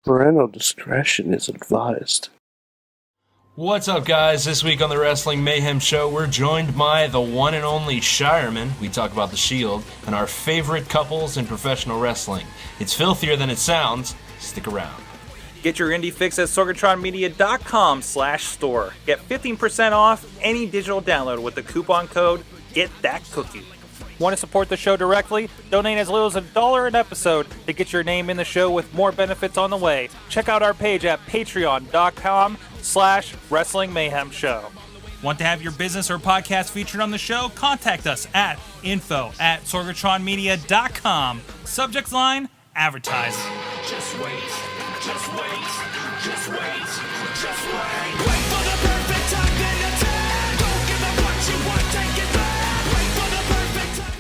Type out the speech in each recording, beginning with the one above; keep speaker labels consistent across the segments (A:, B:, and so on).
A: Parental discretion is advised.
B: What's up, guys? This week on the Wrestling Mayhem Show, we're joined by the one and only Shireman. We talk about The Shield and our favorite couples in professional wrestling. It's filthier than it sounds. Stick around.
C: Get your indie fix at sorgatronmedia.com/store. Get 15% off any digital download with the coupon code GETTHATCOOKIE. Want to support the show directly? Donate as little as $1 an episode to get your name in the show with more benefits on the way. Check out our page at patreon.com/Wrestling Mayhem Show.
D: Want to have your business or podcast featured on the show? Contact us at info@sorgatronmedia.com. Subject line, advertise.
E: Just wait, just wait, just wait, just wait. Wait for the perfect time, then attack. Don't give up what you want, take it back. Wait for the perfect time.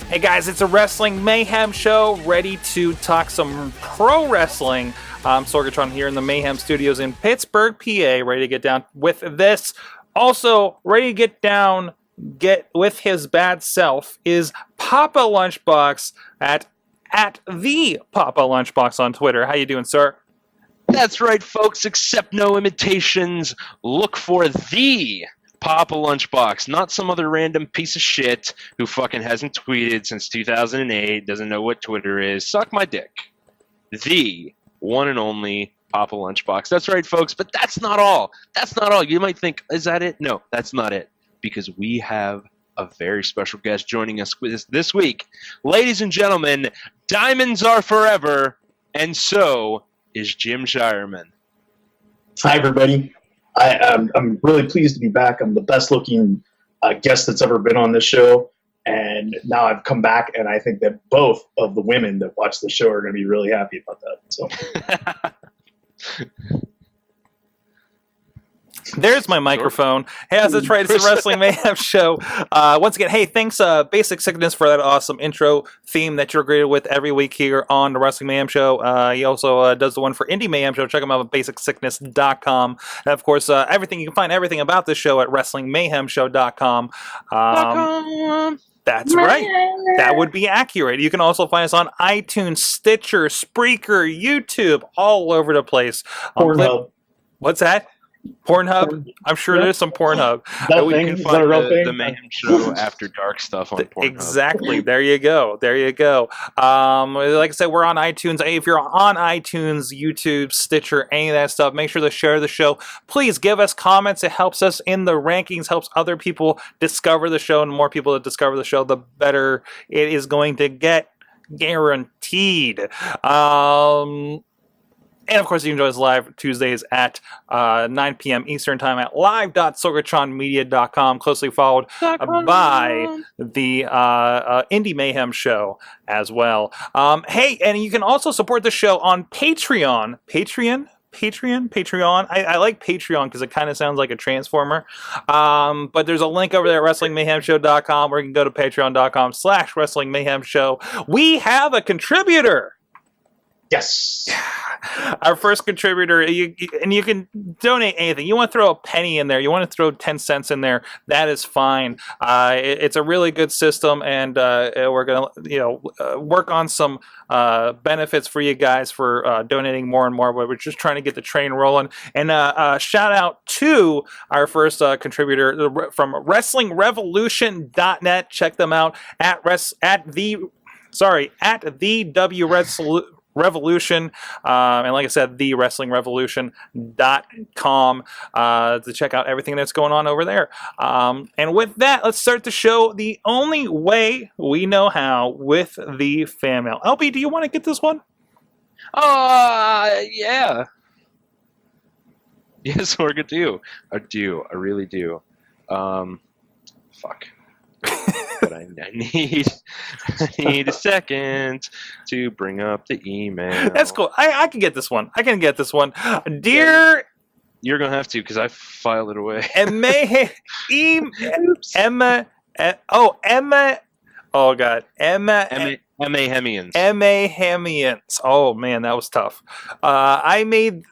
C: Hey guys, it's a Wrestling Mayhem Show, ready to talk some pro wrestling. I'm Sorgatron here in the Mayhem Studios in Pittsburgh, PA, ready to get down with this. Also, ready to get with his bad self is Papa Lunchbox at the Papa Lunchbox on Twitter. How you doing, sir?
A: That's right, folks. Accept no imitations. Look for the Papa Lunchbox, not some other random piece of shit who fucking hasn't tweeted since 2008, doesn't know what Twitter is. Suck my dick. The one and only Papa Lunchbox. That's right, folks, but that's not all. That's not all. You might think, is that it? No, that's not it, because we have a very special guest joining us this week. Ladies and gentlemen, diamonds are forever, and so is Jim Shireman.
F: Hi, everybody. I'm really pleased to be back. I'm the best-looking guest that's ever been on this show, and now I've come back, and I think that both of the women that watch the show are going to be really happy about that. So.
C: There's my microphone. Hey, that's right. It's the Wrestling Mayhem Show. Once again, hey, thanks, Basic Sickness, for that awesome intro theme that you're greeted with every week here on the Wrestling Mayhem Show. He also does the one for Indie Mayhem Show. Check him out at basicsickness.com. And, of course, everything you can find everything about this show at WrestlingMayhemShow.com. That's right. That would be accurate. You can also find us on iTunes, Stitcher, Spreaker, YouTube, all over the place.
F: Pornhub.
C: What's that? Pornhub? I'm sure there's some Pornhub.
F: You
A: can find the Mayhem Show After Dark stuff on Pornhub.
C: Exactly. There you go. There you go. Like I said, we're on iTunes. Hey, if you're on iTunes, YouTube, Stitcher, any of that stuff, make sure to share the show. Please give us comments. It helps us in the rankings, helps other people discover the show, and the more people that discover the show, the better it is going to get. Guaranteed. And, of course, you can join us live Tuesdays at 9 p.m. Eastern Time at live.sorgatronmedia.com, closely followed by the Indie Mayhem Show as well. Hey, and you can also support the show on Patreon. Patreon. I like Patreon because it kind of sounds like a transformer. But there's a link over there at WrestlingMayhemShow.com, or you can go to patreon.com/Wrestling Mayhem Show. We have a contributor.
F: Yes.
C: Our first contributor, and you can donate anything. You want to throw a penny in there, you want to throw 10 cents in there, that is fine. It's a really good system, and we're going to work on some benefits for you guys for donating more and more, but we're just trying to get the train rolling. And shout out to our first contributor from WrestlingRevolution.net. Check them out at the Revolution, and like I said, the WrestlingRevolution.com to check out everything that's going on over there. And with that, let's start the show the only way we know how, with the fan mail. LB, do you want to get this one?
A: Yeah. Yes, Sorg, I do. I really do. Fuck. But I need a second to bring up the email.
C: That's cool. I can get this one. Dear...
A: You're going to have to, because I filed it away.
C: Emma... Oh, God. Emma
A: Hemians.
C: Hemians. Oh, man, that was tough. I made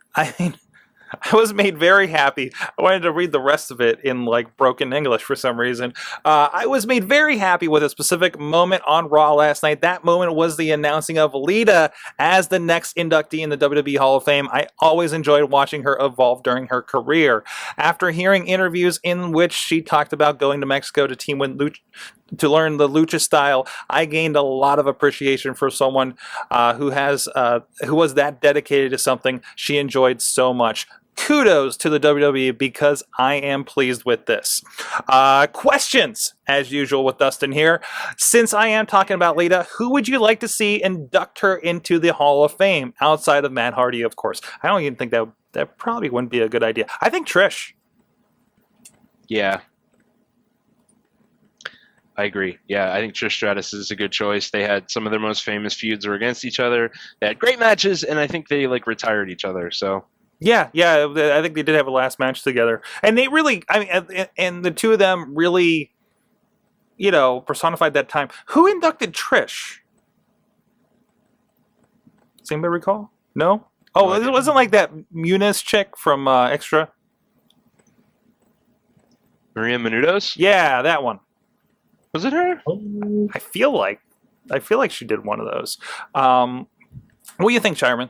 C: I was made very happy. I wanted to read the rest of it in like broken English for some reason. I was made very happy with a specific moment on Raw last night. That moment was the announcing of Lita as the next inductee in the WWE Hall of Fame. I always enjoyed watching her evolve during her career. After hearing interviews in which she talked about going to Mexico to team with to learn the lucha style, I gained a lot of appreciation for someone who was that dedicated to something she enjoyed so much. Kudos to the WWE because I am pleased with this. Questions, as usual with Dustin here. Since I am talking about Lita, who would you like to see induct her into the Hall of Fame outside of Matt Hardy, of course? I don't even think that probably wouldn't be a good idea. I think Trish.
A: Yeah. I agree. Yeah, I think Trish Stratus is a good choice. They had some of their most famous feuds were against each other. They had great matches, and I think they like retired each other. So
C: yeah, I think they did have a last match together, and they really, I mean, and the two of them really, personified that time. Who inducted Trish? Does anybody recall? No. Oh, it wasn't like that Muniz chick from Extra.
A: Maria Menounos?
C: Yeah, that one.
A: Was it her?
C: I feel like she did one of those. What do you think, Shireman?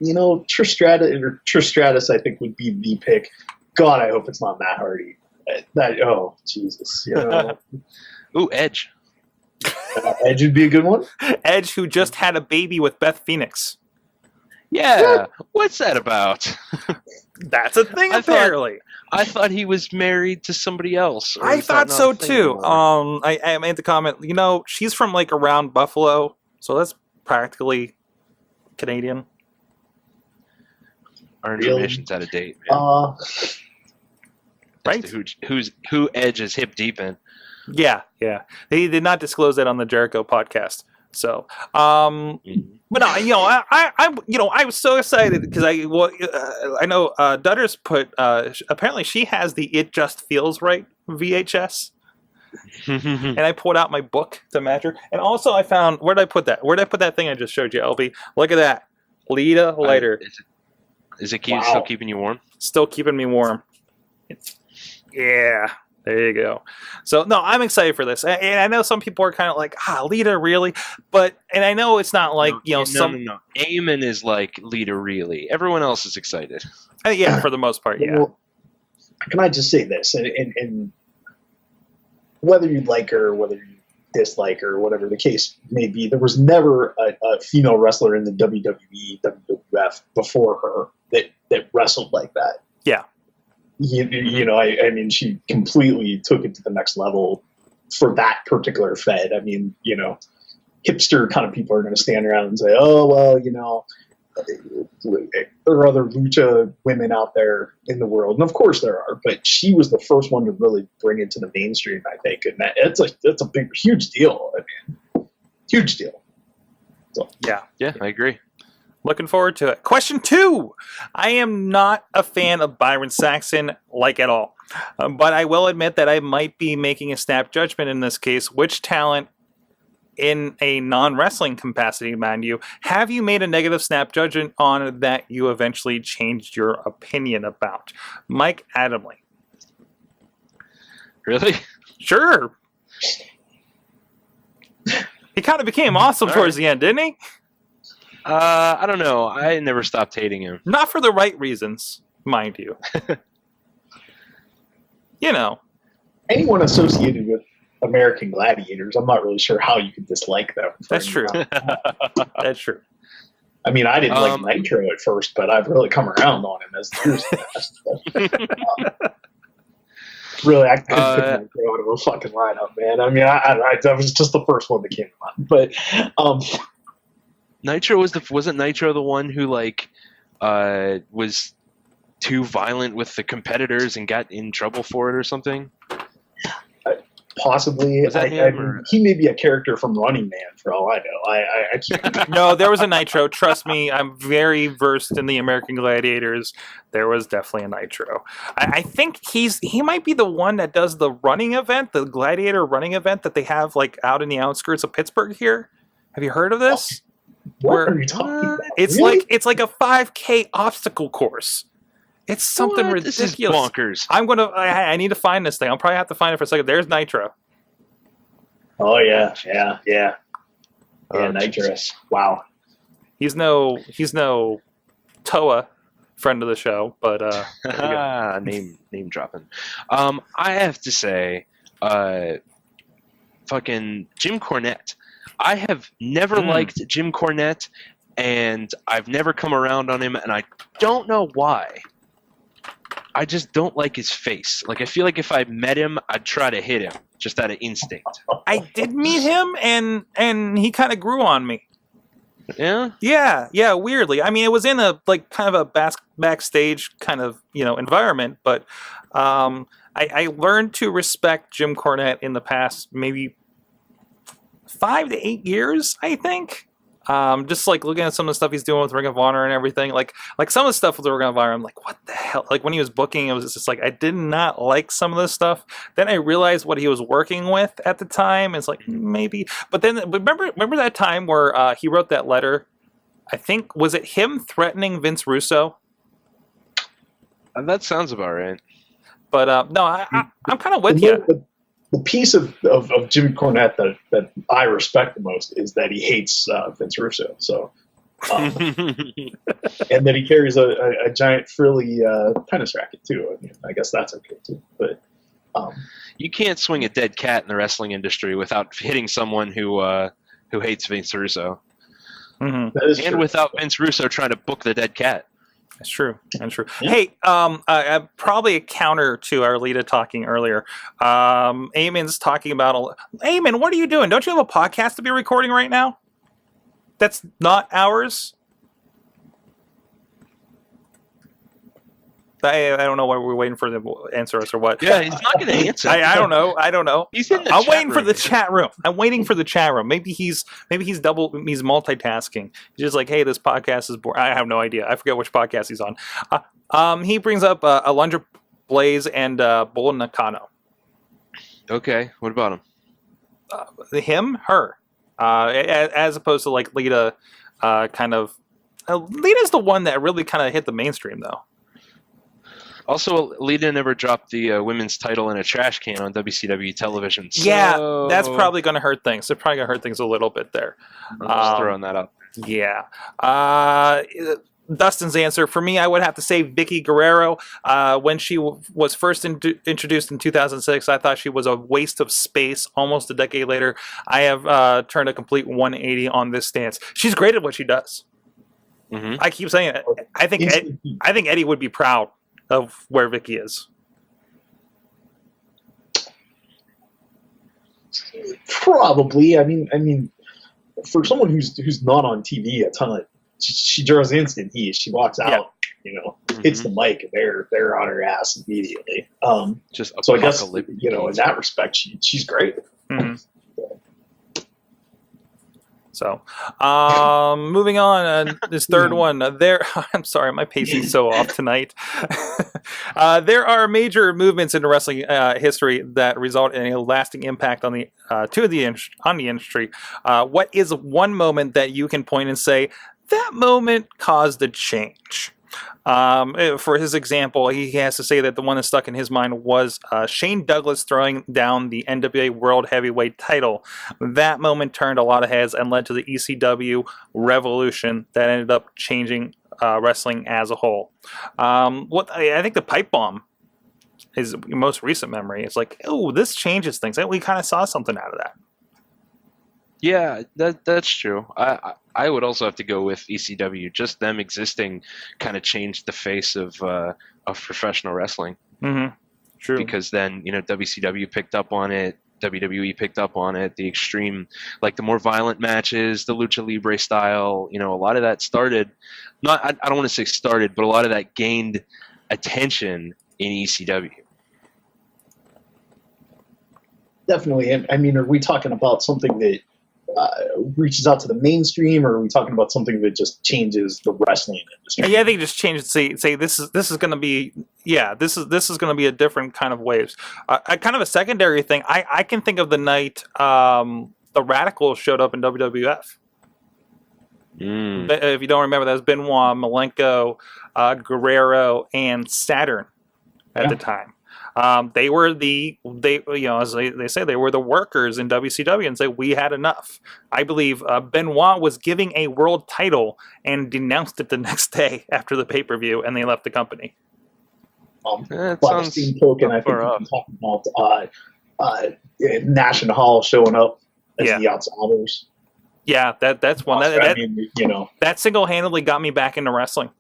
F: Trish Stratus, I think, would be the pick. God, I hope it's not Matt Hardy. Oh, Jesus.
A: Ooh, Edge.
F: Edge would be a good one.
C: Edge, who just had a baby with Beth Phoenix.
A: Yeah. What's that about?
C: That's a thing, apparently.
A: I thought he was married to somebody else.
C: I thought so, too. I made the comment, she's from, like, around Buffalo, so that's practically Canadian.
A: Our information's out of date, man.
C: Right?
A: Who Edge is hip deep in.
C: Yeah. He did not disclose that on the Jericho podcast. So, but no, I was so excited because I know Dutters put apparently she has the It Just Feels Right VHS. And I pulled out my book to match her. And also I found, where did I put that thing I just showed you, LB? Look at that. Lita later.
A: Is it still keeping you warm?
C: Still keeping me warm. Yeah. There you go. So, no, I'm excited for this. And I know some people are kind of like, Lita, really? And I know it's not like,
A: No. Eamon is like, Lita, really? Everyone else is excited.
C: Yeah, for the most part, yeah.
F: Well, can I just say this? And whether you like her or whether you dislike her, or whatever the case may be, there was never a female wrestler in the WWE, WWF before her that wrestled like that.
C: Yeah.
F: I mean, she completely took it to the next level for that particular Fed. I mean, hipster kind of people are going to stand around and say, oh, well, there are other lucha women out there in the world. And of course there are, but she was the first one to really bring it to the mainstream, I think. And that's a huge deal. I mean, huge deal. So,
C: yeah,
A: I agree.
C: Looking forward to it. Question 2. I am not a fan of Byron Saxton, at all. But I will admit that I might be making a snap judgment in this case. Which talent in a non-wrestling capacity, mind you, have you made a negative snap judgment on that you eventually changed your opinion about? Mike Adamley.
A: Really?
C: Sure. He kind of became awesome towards the end, didn't he?
A: I don't know. I never stopped hating him.
C: Not for the right reasons, mind you.
F: Anyone associated with American Gladiators, I'm not really sure how you could dislike them.
C: That's true. That's true.
F: I mean, I didn't like Nitro at first, but I've really come around on him as the years passed. Really, I couldn't put Nitro out of a fucking lineup, man. I mean, I that was just the first one that came to mind. But
A: Nitro wasn't Nitro the one who was too violent with the competitors and got in trouble for it or something?
F: Possibly. He may be a character from Running Man for all I know. I can't.
C: No, there was a Nitro. Trust me, I'm very versed in the American Gladiators. There was definitely a Nitro. I think he might be the one that does the running event, the Gladiator running event that they have out in the outskirts of Pittsburgh here. Have you heard of this?
F: What are you talking about?
C: It's
F: Really?
C: it's like a 5K obstacle course. It's something
A: What?
C: ridiculous.
A: This is bonkers.
C: I need to find this thing. I'll probably have to find it for a second. There's Nitro.
F: Oh yeah.
A: Oh,
F: Nitro.
A: Jesus.
F: Wow.
C: He's no Toa friend of the show, but
A: name dropping. I have to say, fucking Jim Cornette. I have never liked Jim Cornette, and I've never come around on him, and I don't know why. I just don't like his face. Like, I feel like if I met him, I'd try to hit him just out of instinct.
C: I did meet him, and he kind of grew on me.
A: Yeah?
C: Yeah, weirdly. I mean, it was in a like kind of a backstage kind of environment, but I learned to respect Jim Cornette in the past maybe 5 to 8 years, I think. Just like looking at some of the stuff he's doing with Ring of Honor and everything, like some of the stuff with the Ring of Honor, I'm like, what the hell? Like when he was booking, it was just like I did not like some of this stuff. Then I realized what he was working with at the time. It's like maybe, but remember that time where he wrote that letter? I think was it him threatening Vince Russo?
A: That sounds about right.
C: But no, I'm kind of with you.
F: The piece of Jim Cornette that I respect the most is that he hates Vince Russo. So, and that he carries a giant frilly tennis racket too. I mean, I guess that's okay too. But
A: you can't swing a dead cat in the wrestling industry without hitting someone who hates Vince Russo,
C: Mm-hmm.
F: that is
A: and
F: true.
A: without Vince Russo trying to book the dead cat.
C: That's true. That's true.
F: Yeah.
C: Hey, probably a counter to our Lita talking earlier. Eamon's talking about... Eamon, what are you doing? Don't you have a podcast to be recording right now? That's not ours? I don't know why we're waiting for them to answer us or what.
A: Yeah, he's not going to answer.
C: I don't know.
A: He's in the
C: I'm
A: chat
C: waiting for
A: room.
C: the chat room. I'm waiting for the chat room. Maybe he's multitasking. He's just like, hey, this podcast is boring. I have no idea. I forget which podcast he's on. He brings up Alundra Blaze and Bull Nakano.
A: Okay, what about him?
C: Him, her, as opposed to like Lita. Lita's the one that really kind of hit the mainstream though.
A: Also, Lita never dropped the women's title in a trash can on WCW television. So
C: Yeah, that's probably going to hurt things. They're probably going to hurt things a little bit there.
A: I'm just throwing that up.
C: Yeah. Dustin's answer, for me, I would have to say Vicky Guerrero. When she was first introduced in 2006, I thought she was a waste of space. Almost a decade later, I have turned a complete 180 on this stance. She's great at what she does.
A: Mm-hmm.
C: I keep saying it. I think Eddie would be proud of where Vicky is.
F: Probably. I mean, for someone who's not on TV a ton, she draws instant heat. She walks out, hits the mic, and they're on her ass immediately.
A: Just
F: So I guess
A: apocalyptic.
F: in that respect, she's great.
C: Mhm. So, moving on, this third one, I'm sorry, my pacing's so off tonight. There are major movements in wrestling history that result in a lasting impact on the industry. What is one moment that you can point and say, that moment caused a change? For his example, he has to say that the one that stuck in his mind was Shane Douglas throwing down the NWA World Heavyweight title. That moment turned a lot of heads and led to the ECW revolution that ended up changing wrestling as a whole. I think the pipe bomb is most recent memory. It's like, oh, this changes things. We kind of saw something out of that.
A: Yeah, that's true. I would also have to go with ECW. Just them existing kind of changed the face of professional wrestling.
C: Mm-hmm. True.
A: Because then WCW picked up on it, WWE picked up on it. The extreme, like the more violent matches, the lucha libre style. A lot of that started. I don't want to say started, but a lot of that gained attention in ECW.
F: Definitely. And I mean, are we talking about something that reaches out to the mainstream, or are we talking about something that just changes the wrestling industry?
C: Yeah, I think just change it. Say this is going to be this is going to be a different kind of waves. Kind of a secondary thing. I can think of the night the Radicals showed up in WWF. If you don't remember, that was Benoit, Malenko, Guerrero, and Saturn at the time. They were as they say, they were the workers in WCW and say we had enough. I believe Benoit was giving a world title and denounced it the next day after the pay-per-view, and they left the company.
F: Steampoke, and I think we talked about Nash and Hall showing up as the Outsiders.
C: Yeah, that's one. That single-handedly got me back into wrestling.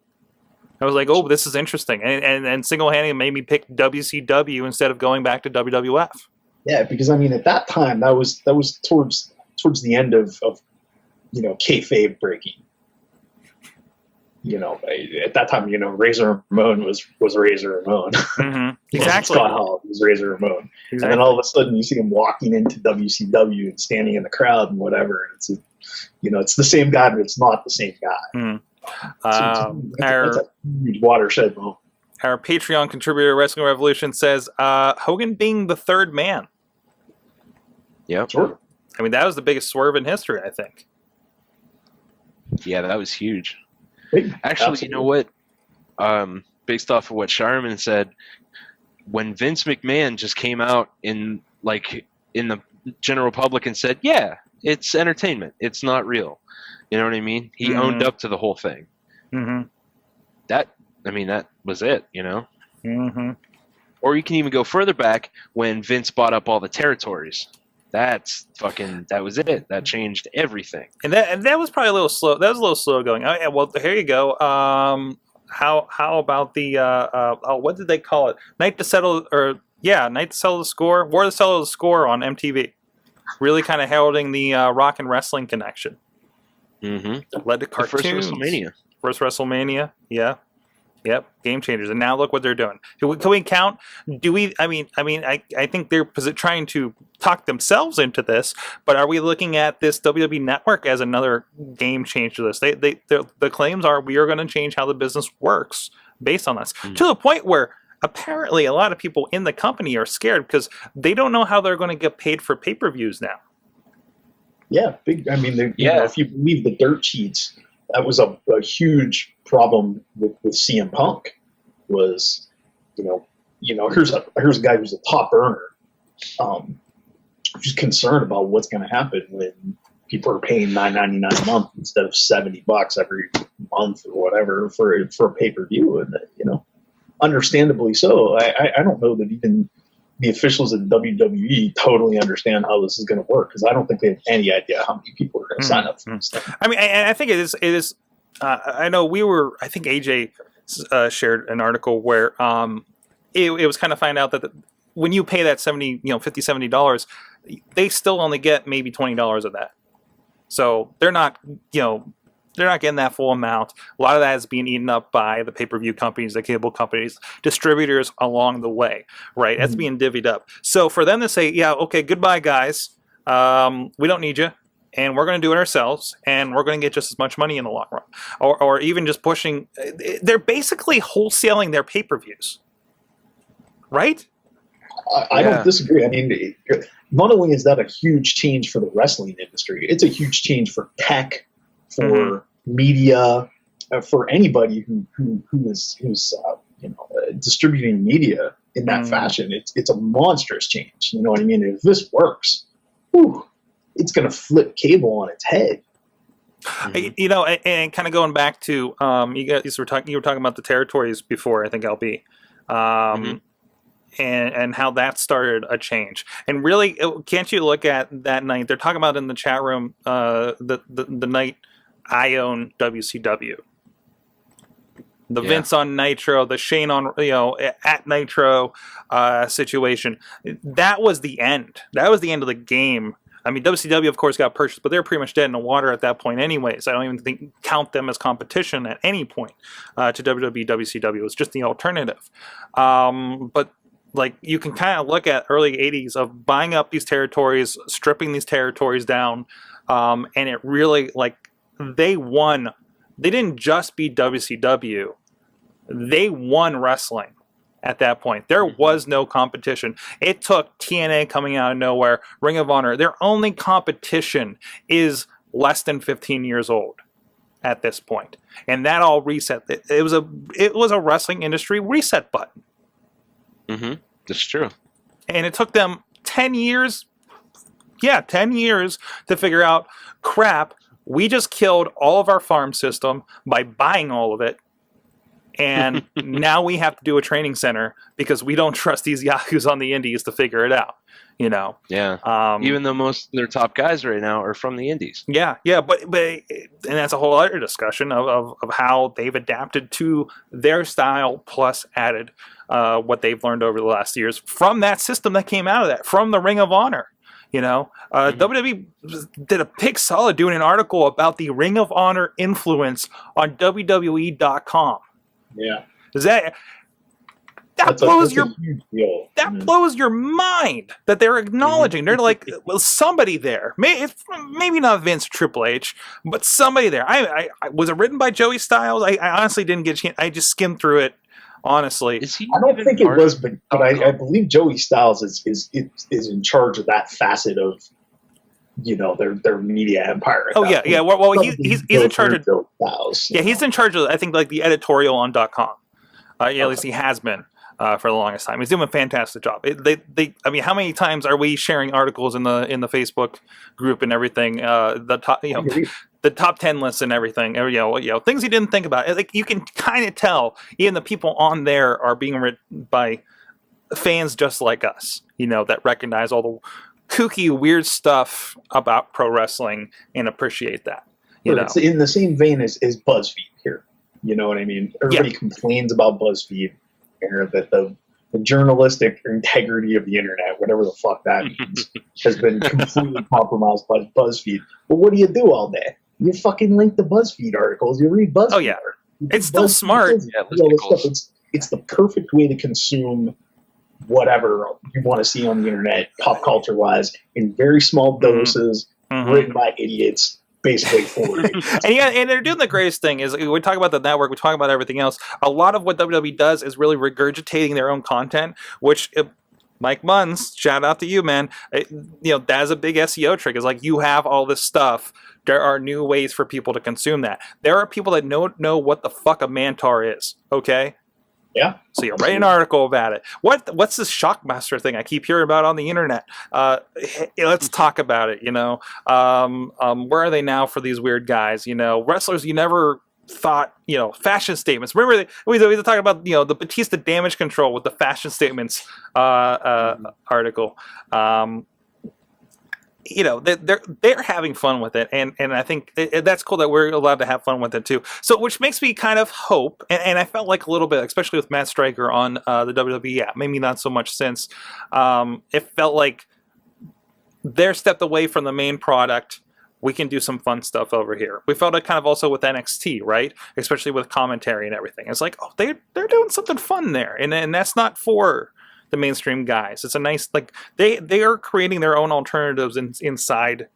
C: I was like, oh, this is interesting. And single-handedly made me pick WCW instead of going back to WWF.
F: Yeah, because, at that time, that was towards the end of kayfabe breaking. At that time, Razor Ramon was Razor Ramon.
C: Mm-hmm. Exactly.
F: Scott Hall was Razor Ramon. Exactly. And then all of a sudden you see him walking into WCW and standing in the crowd and whatever. And it's the same guy, but it's not the same guy.
C: Mm.
F: That's a huge watershed moment.
C: Our Patreon contributor, Wrestling Revolution, says Hogan being the third man.
A: Yeah.
F: Sure.
C: That was the biggest swerve in history, I think.
A: Yeah, that was huge. Actually,
F: Absolutely.
A: you know what? Based off of what Shireman said, when Vince McMahon just came out in the general public and said, "Yeah, it's entertainment. It's not real." You know what I mean? He owned up to the whole thing.
C: Mm-hmm.
A: That was it.
C: Mm-hmm.
A: Or you can even go further back when Vince bought up all the territories. That was it. That changed everything.
C: And that was probably a little slow. That was a little slow going. Oh, yeah, well, here you go. How about the what did they call it? Night to settle the score. War to settle the score on MTV. Really kind of heralding the rock and wrestling connection.
A: Mm-hmm.
C: Led to cartoons. First WrestleMania. Yeah. Yep, game changers, and now look what they're doing. Can we count? Do we? I think they're trying to talk themselves into this, but are we looking at this WWE Network as another game changer? To this, the claims are we are going to change how the business works based on this, to the point where apparently a lot of people in the company are scared because they don't know how they're going to get paid for pay-per-views now.
F: Yeah, big. If you believe the dirt sheets. That was a huge problem with CM Punk. Was, here's a guy who's a top earner, who's concerned about what's going to happen when people are paying $9.99 a month instead of $70 every month or whatever for a pay-per-view, and understandably so. I don't know that even the officials at WWE totally understand how this is going to work, because I don't think they have any idea how many people are going to sign up for this thing.
C: I think it is. I know I think AJ shared an article where it was kind of find out that when you pay that $70, they still only get maybe $20 of that. So they're not getting that full amount. A lot of that is being eaten up by the pay-per-view companies, the cable companies, distributors along the way, right? That's being divvied up. So for them to say, yeah, okay, goodbye, guys. We don't need you, and we're going to do it ourselves, and we're going to get just as much money in the long run. Or even just pushing. They're basically wholesaling their pay-per-views, right?
F: I don't disagree. Not only is that a huge change for the wrestling industry, it's a huge change for tech, for media, for anybody who is distributing media in that fashion. It's a monstrous change. You know what I mean? If this works, it's going to flip cable on its head.
C: And kind of going back to you were talking about the territories before, I think, LB. And how that started a change. And really, can't you look at that night? They're talking about in the chat room the night I own WCW. Vince on Nitro, the Shane on at Nitro situation. That was the end. That was the end of the game. WCW of course got purchased, but they're pretty much dead in the water at that point anyways. I don't even count them as competition at any point to WWE. WCW. It was just the alternative. But you can kind of look at early 80s of buying up these territories, stripping these territories down, and it really, they won. They didn't just beat WCW. They won wrestling at that point. There was no competition. It took TNA coming out of nowhere, Ring of Honor. Their only competition is less than 15 years old. at this point, and that all reset. It was a wrestling industry reset button.
A: Mm-hmm. That's true.
C: And it took them 10 years. Yeah, 10 years to figure out, crap, we just killed all of our farm system by buying all of it. And now we have to do a training center because we don't trust these yahoos on the indies to figure it out. You know?
A: Yeah. Even though most of their top guys right now are from the indies.
C: Yeah, but and that's a whole other discussion of how they've adapted to their style plus added what they've learned over the last years from that system that came out of that, from the Ring of Honor. You know, WWE did a big solid doing an article about the Ring of Honor influence on WWE.com.
F: Yeah.
C: Is that blows your mind that they're acknowledging. They're like, well, somebody there, maybe not Vince or Triple H, but somebody there. I was it written by Joey Styles? I honestly didn't get a chance. I just skimmed through it. Honestly,
F: I don't think it was, but I believe Joey Styles is in charge of that facet of, you know, their media empire.
C: Oh yeah. Well, he's in charge of
F: Styles.
C: Yeah, he's in charge of, I think, like the editorial on .com. At least he has been for the longest time. He's doing a fantastic job. I mean, how many times are we sharing articles in the Facebook group and everything? The top, you know, the top 10 lists and everything. You know, things you didn't think about. Like you can kind of tell, even the people on there are being written by fans just like us. You know, that recognize all the kooky, weird stuff about pro wrestling and appreciate that. You know,
F: it's in the same vein as BuzzFeed here. You know what I mean? Everybody complains about BuzzFeed, or that the journalistic integrity of the internet, whatever the fuck that means, has been completely compromised by BuzzFeed. But what do you do all day? You fucking link to BuzzFeed articles. You read BuzzFeed.
C: Oh yeah, it's still smart.
F: It's the perfect way to consume whatever you want to see on the internet, pop culture wise, in very small doses, written by idiots. Basically,
C: and they're doing the greatest thing is we talk about the network, we talk about everything else. A lot of what WWE does is really regurgitating their own content, which Mike Munns, shout out to you, man. That's a big SEO trick. Is like you have all this stuff. There are new ways for people to consume that. There are people that don't know what the fuck a Mantar is. Okay.
F: Yeah.
C: So you write an article about it. What's this Shockmaster thing I keep hearing about on the internet? Let's talk about it. You know, where are they now for these weird guys? You know, wrestlers you never thought. You know, fashion statements. Remember we talk about the Batista damage control with the fashion statements article. They're having fun with it, and I think that's cool that we're allowed to have fun with it too. So, which makes me kind of hope, and I felt like a little bit, especially with Matt Stryker on the WWE app, maybe not so much since. It felt like they're stepped away from the main product. We can do some fun stuff over here. We felt it kind of also with NXT, right? Especially with commentary and everything. It's like, oh, they're doing something fun there, and that's not for the mainstream guys. It's a nice, like, they are creating their own alternatives inside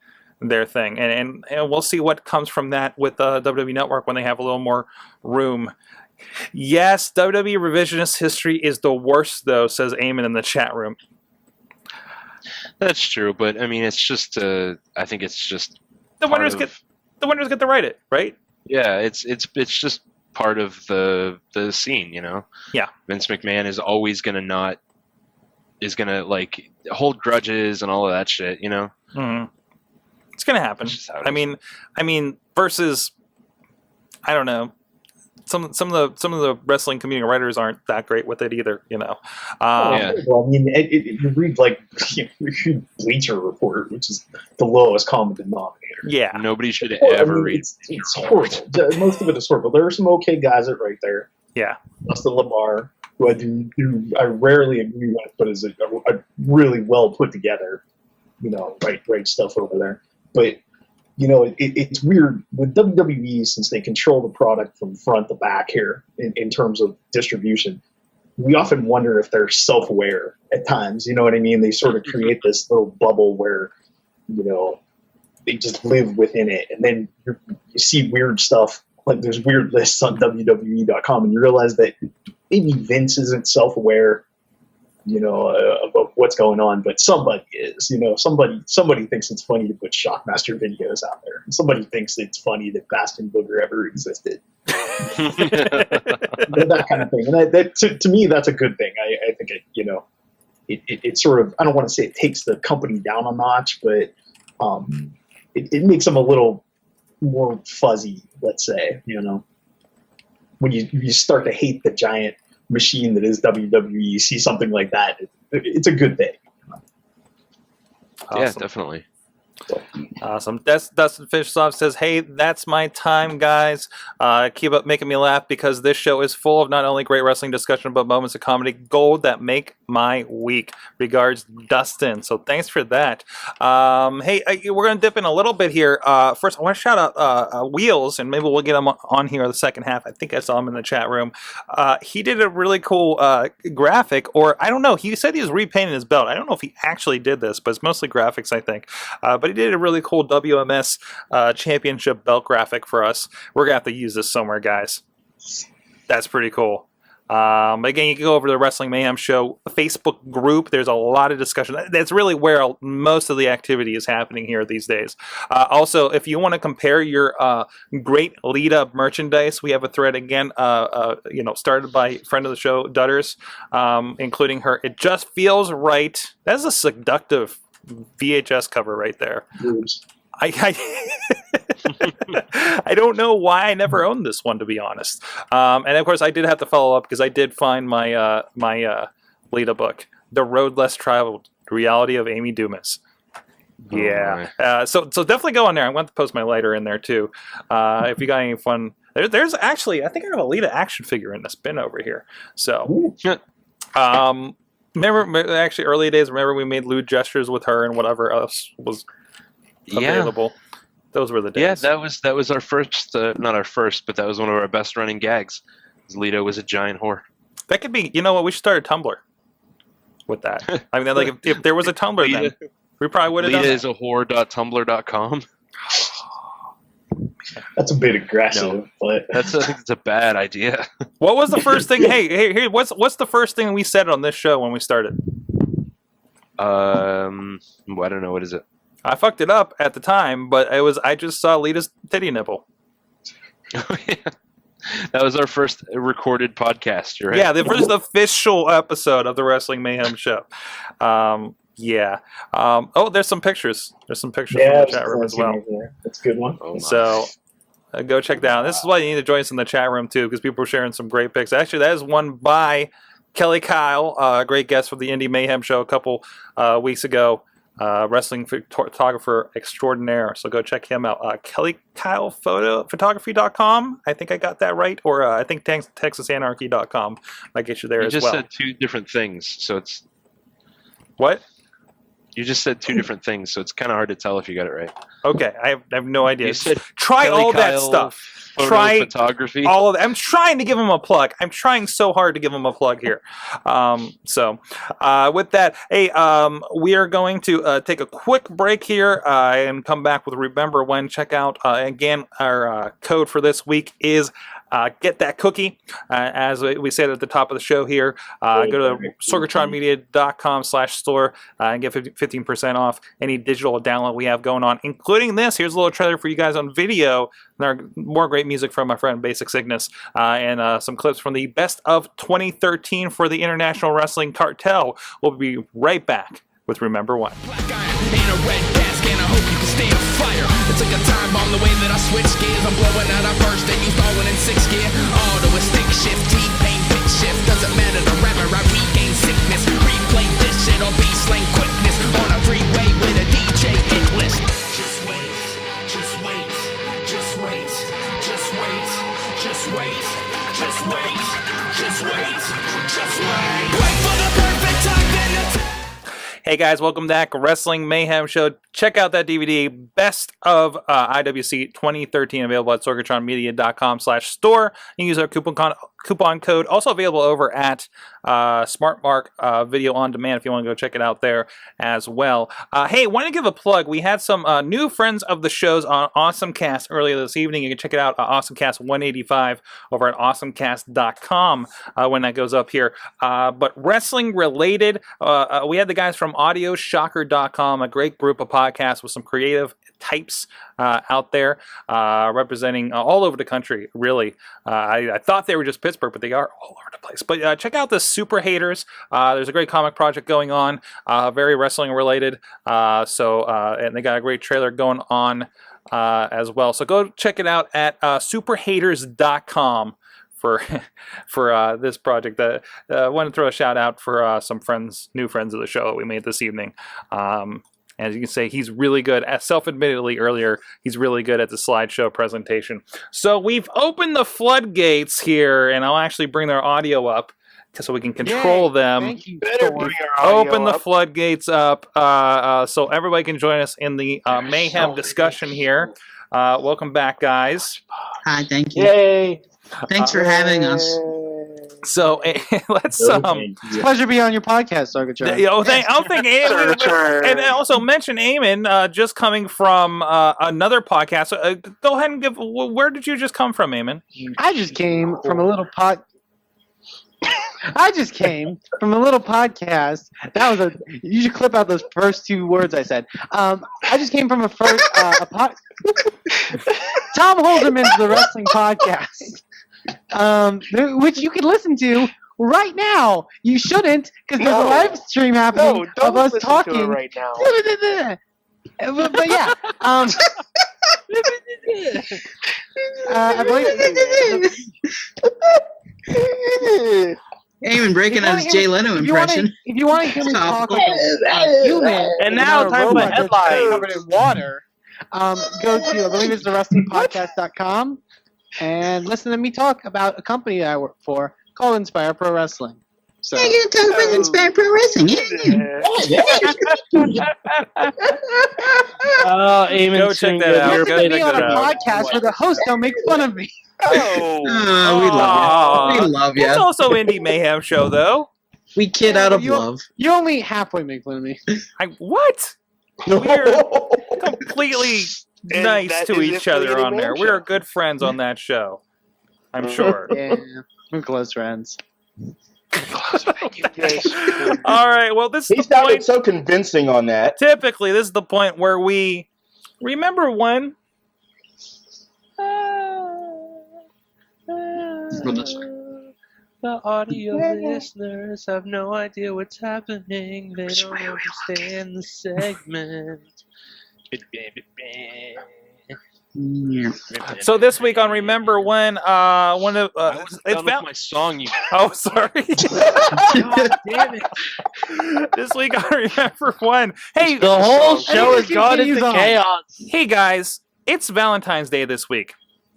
C: their thing, and we'll see what comes from that with WWE Network when they have a little more room. Yes, WWE revisionist history is the worst, though, says Eamon in the chat room.
A: That's true, but I mean, it's just I think it's just
C: the winners get to write it, right?
A: Yeah, it's just part of the scene, you know.
C: Yeah,
A: Vince McMahon is always gonna like hold grudges and all of that shit, you know.
C: Mm-hmm. It's gonna happen. I mean, versus, I don't know. Some of the wrestling community writers aren't that great with it either, you know.
F: Yeah. Well, I mean, you read Bleacher Report, which is the lowest common denominator.
C: Yeah,
A: nobody should ever read.
F: It's horrible. Most of it is horrible. There are some okay guys that write there.
C: Yeah,
F: Dustin Lamar, who I rarely agree with, but is a really well put together, write stuff over there. But it's weird with WWE, since they control the product from front to back here in terms of distribution. We often wonder if they're self-aware at times. You know what I mean? They sort of create this little bubble where, they just live within it. And then you see weird stuff, like there's weird lists on WWE.com, and you realize that maybe Vince isn't self-aware. about what's going on, but somebody is, somebody thinks it's funny to put Shockmaster videos out there. Somebody thinks it's funny that Bastion Booger ever existed. That kind of thing. And that to me, that's a good thing. I think it sort of, I don't want to say it takes the company down a notch, but it makes them a little more fuzzy, let's say, when you start to hate the giant machine that is WWE, see something like that, it's a good thing.
A: Awesome. Yeah, definitely.
C: Awesome. Dustin Fishsoft says, "Hey, that's my time, guys. Keep up making me laugh because this show is full of not only great wrestling discussion, but moments of comedy gold that make my week. Regards, Dustin." So thanks for that. Hey, we're going to dip in a little bit here. First, I want to shout out Wheels, and maybe we'll get him on here in the second half. I think I saw him in the chat room. He did a really cool graphic, or I don't know. He said he was repainting his belt. I don't know if he actually did this, but it's mostly graphics, I think. But he did a really cool WMS championship belt graphic for us. We're going to have to use this somewhere, guys. That's pretty cool. Again, you can go over to the Wrestling Mayhem Show Facebook group. There's a lot of discussion. That's really where most of the activity is happening here these days. Also, if you want to compare your great Lita merchandise, we have a thread again, started by friend of the show, Dutters, including her It Just Feels Right. That's a seductive VHS cover right there. I don't know why I never owned this one, to be honest. And of course, I did have to follow up because I did find my Lita book, The Road Less Traveled: Reality of Amy Dumas. Yeah. So definitely go on there. I'm going to post my lighter in there too. If you got any fun, there's actually, I think I have a Lita action figure in this bin over here. So, remember, actually, early days, remember we made lewd gestures with her and whatever else was available. Those were the days.
A: Yeah, that was our first, not our first, but that was one of our best running gags. Lita was a giant whore.
C: That could be, you know what, we should start a Tumblr with that. I mean, like if there was a Tumblr
A: Lita,
C: then, we probably would have done
A: Lita
C: that.
A: is a whore.tumblr.com.
F: That's a bit aggressive, but
A: I think it's a bad idea.
C: What was the first thing? Hey, what's the first thing we said on this show when we started?
A: I don't know. What is it?
C: I fucked it up at the time, but I just saw Lita's titty nipple.
A: Oh, yeah. That was our first recorded podcast. You're right.
C: Yeah, the first official episode of the Wrestling Mayhem Show. Yeah. There's some pictures. There's some pictures from the chat room as well.
F: That's a good one.
A: Oh,
C: So go check that out. This is why you need to join us in the chat room too, because people are sharing some great pics. Actually, that is one by Kelly Kyle, a great guest for the Indie Mayhem Show a couple weeks ago. Wrestling photographer extraordinaire. So go check him out. Kelly Kyle photography.com. I think I got that right. Or I think TexasAnarchy.com might get you there as well.
A: You just said two different things, so it's...
C: What?
A: You just said two different things, so it's kind of hard to tell if you got it right.
C: Okay, I have no idea.
A: You said
C: try
A: Kelly
C: all that
A: Kyle
C: stuff. Try
A: photography.
C: all of that. I'm trying to give him a plug. I'm trying so hard to give him a plug here. With that, hey, we are going to take a quick break here and come back with Remember When. Check out, again, our code for this week is Get That Cookie. As we said at the top of the show here, go to sorgatronmedia.com/store and get 15% off any digital download we have going on, including this. Here's a little trailer for you guys on video. There are more great music from my friend Basic Cygnus and some clips from the best of 2013 for the International Wrestling Cartel. We'll be right back with Remember When.
E: Black iron in a red desk, and I hope you can stay afire. It's like a time bomb the way that I switch gears. I'm blowing out our first and you falling in 6th gear. Auto a stick shift, T-pain pitch shift. Doesn't matter the rapper, I regain sickness. Replay this shit on B-slang quickness. On a freeway with a DJ hit list. Just wait, just wait, just wait, just wait, just wait, just wait, just wait, just wait. Wait for the perfect time, then attack.
C: Hey guys, welcome back. Wrestling Mayhem Show. Check out that DVD, Best of IWC 2013, available at sorgatronmedia.com/store. You can use our coupon coupon code. Also available over at SmartMark Video On Demand if you want to go check it out there as well. Hey, want to give a plug. We had some new friends of the shows on AwesomeCast earlier this evening. You can check it out, AwesomeCast 185 over at awesomecast.com when that goes up here. But wrestling related, we had the guys from audioshocker.com, a great group of podcasts with some creative types out there representing all over the country, really. I thought they were just Pittsburgh, but they are all over the place. But check out the Super Haters. There's a great comic project going on, very wrestling related. And they got a great trailer going on as well. So go check it out at superhaters.com for this project. I want to throw a shout out for some new friends of the show that we made this evening. As you can say, he's really good, self-admittedly earlier, he's really good at the slideshow presentation. So we've opened the floodgates here, and I'll actually bring their audio up so we can control them.
G: Thank you. Better bring our audio
C: Open the
G: up.
C: floodgates up so everybody can join us in the Mayhem discussion here. Welcome back, guys.
H: Hi, thank you.
G: Yay!
H: Thanks for having us.
C: So let's
G: It's a pleasure to be on your podcast, Sorgatron.
C: thank Eamon, and also mention Eamon just coming from another podcast. Go ahead and where did you just come from, Eamon?
G: I just came from a little podcast. That was you should clip out those first two words I said. I just came from a pod. Tom Holderman's The Wrestling Podcast, which you can listen to right now. You shouldn't, because there's a live stream happening of us talking
I: to it right now.
G: but yeah, I believe.
H: Eamon breaking out his Jay Leno impression.
G: If you want to hear me talk like a human,
I: And now time for headlines.
G: covered in water, go to, I believe it's thewrestlingpodcast.com, and listen to me talk about a company that I work for called Inspire Pro Wrestling. So,
H: Yeah, you're talking about Inspire Pro Wrestling.
I: Eamon,
C: Go check that out.
G: listen
C: Go
G: to
C: check
G: me on
C: that
G: a
C: out.
G: podcast where the host don't make fun of me.
H: Oh, we love you. We love
C: It's
H: you.
C: also Indie Mayhem Show, though.
H: We kid out of
G: You-
H: love.
G: You only halfway make fun of me.
C: What? We're completely
I: And
C: nice
I: that
C: to
I: is
C: each
I: it for the
C: other
I: Indie
C: on there.
I: Mayhem
C: We're
I: Show.
C: good friends on that show. I'm sure.
G: Yeah, we're close friends.
C: All right. Well, this
J: He
C: is the
J: sounded
C: point.
J: so convincing on that.
C: Typically, this is the point where we remember when.
A: The audio listeners have no idea what's happening. They don't understand the segment.
H: Yeah.
C: So this week on Remember When, one of it's
A: my song. You
C: oh sorry.
A: God damn it!
C: This week on Remember When. Hey,
I: The whole show
G: it
I: has gone into
G: continues on.
I: chaos.
C: hey guys, it's Valentine's Day this week.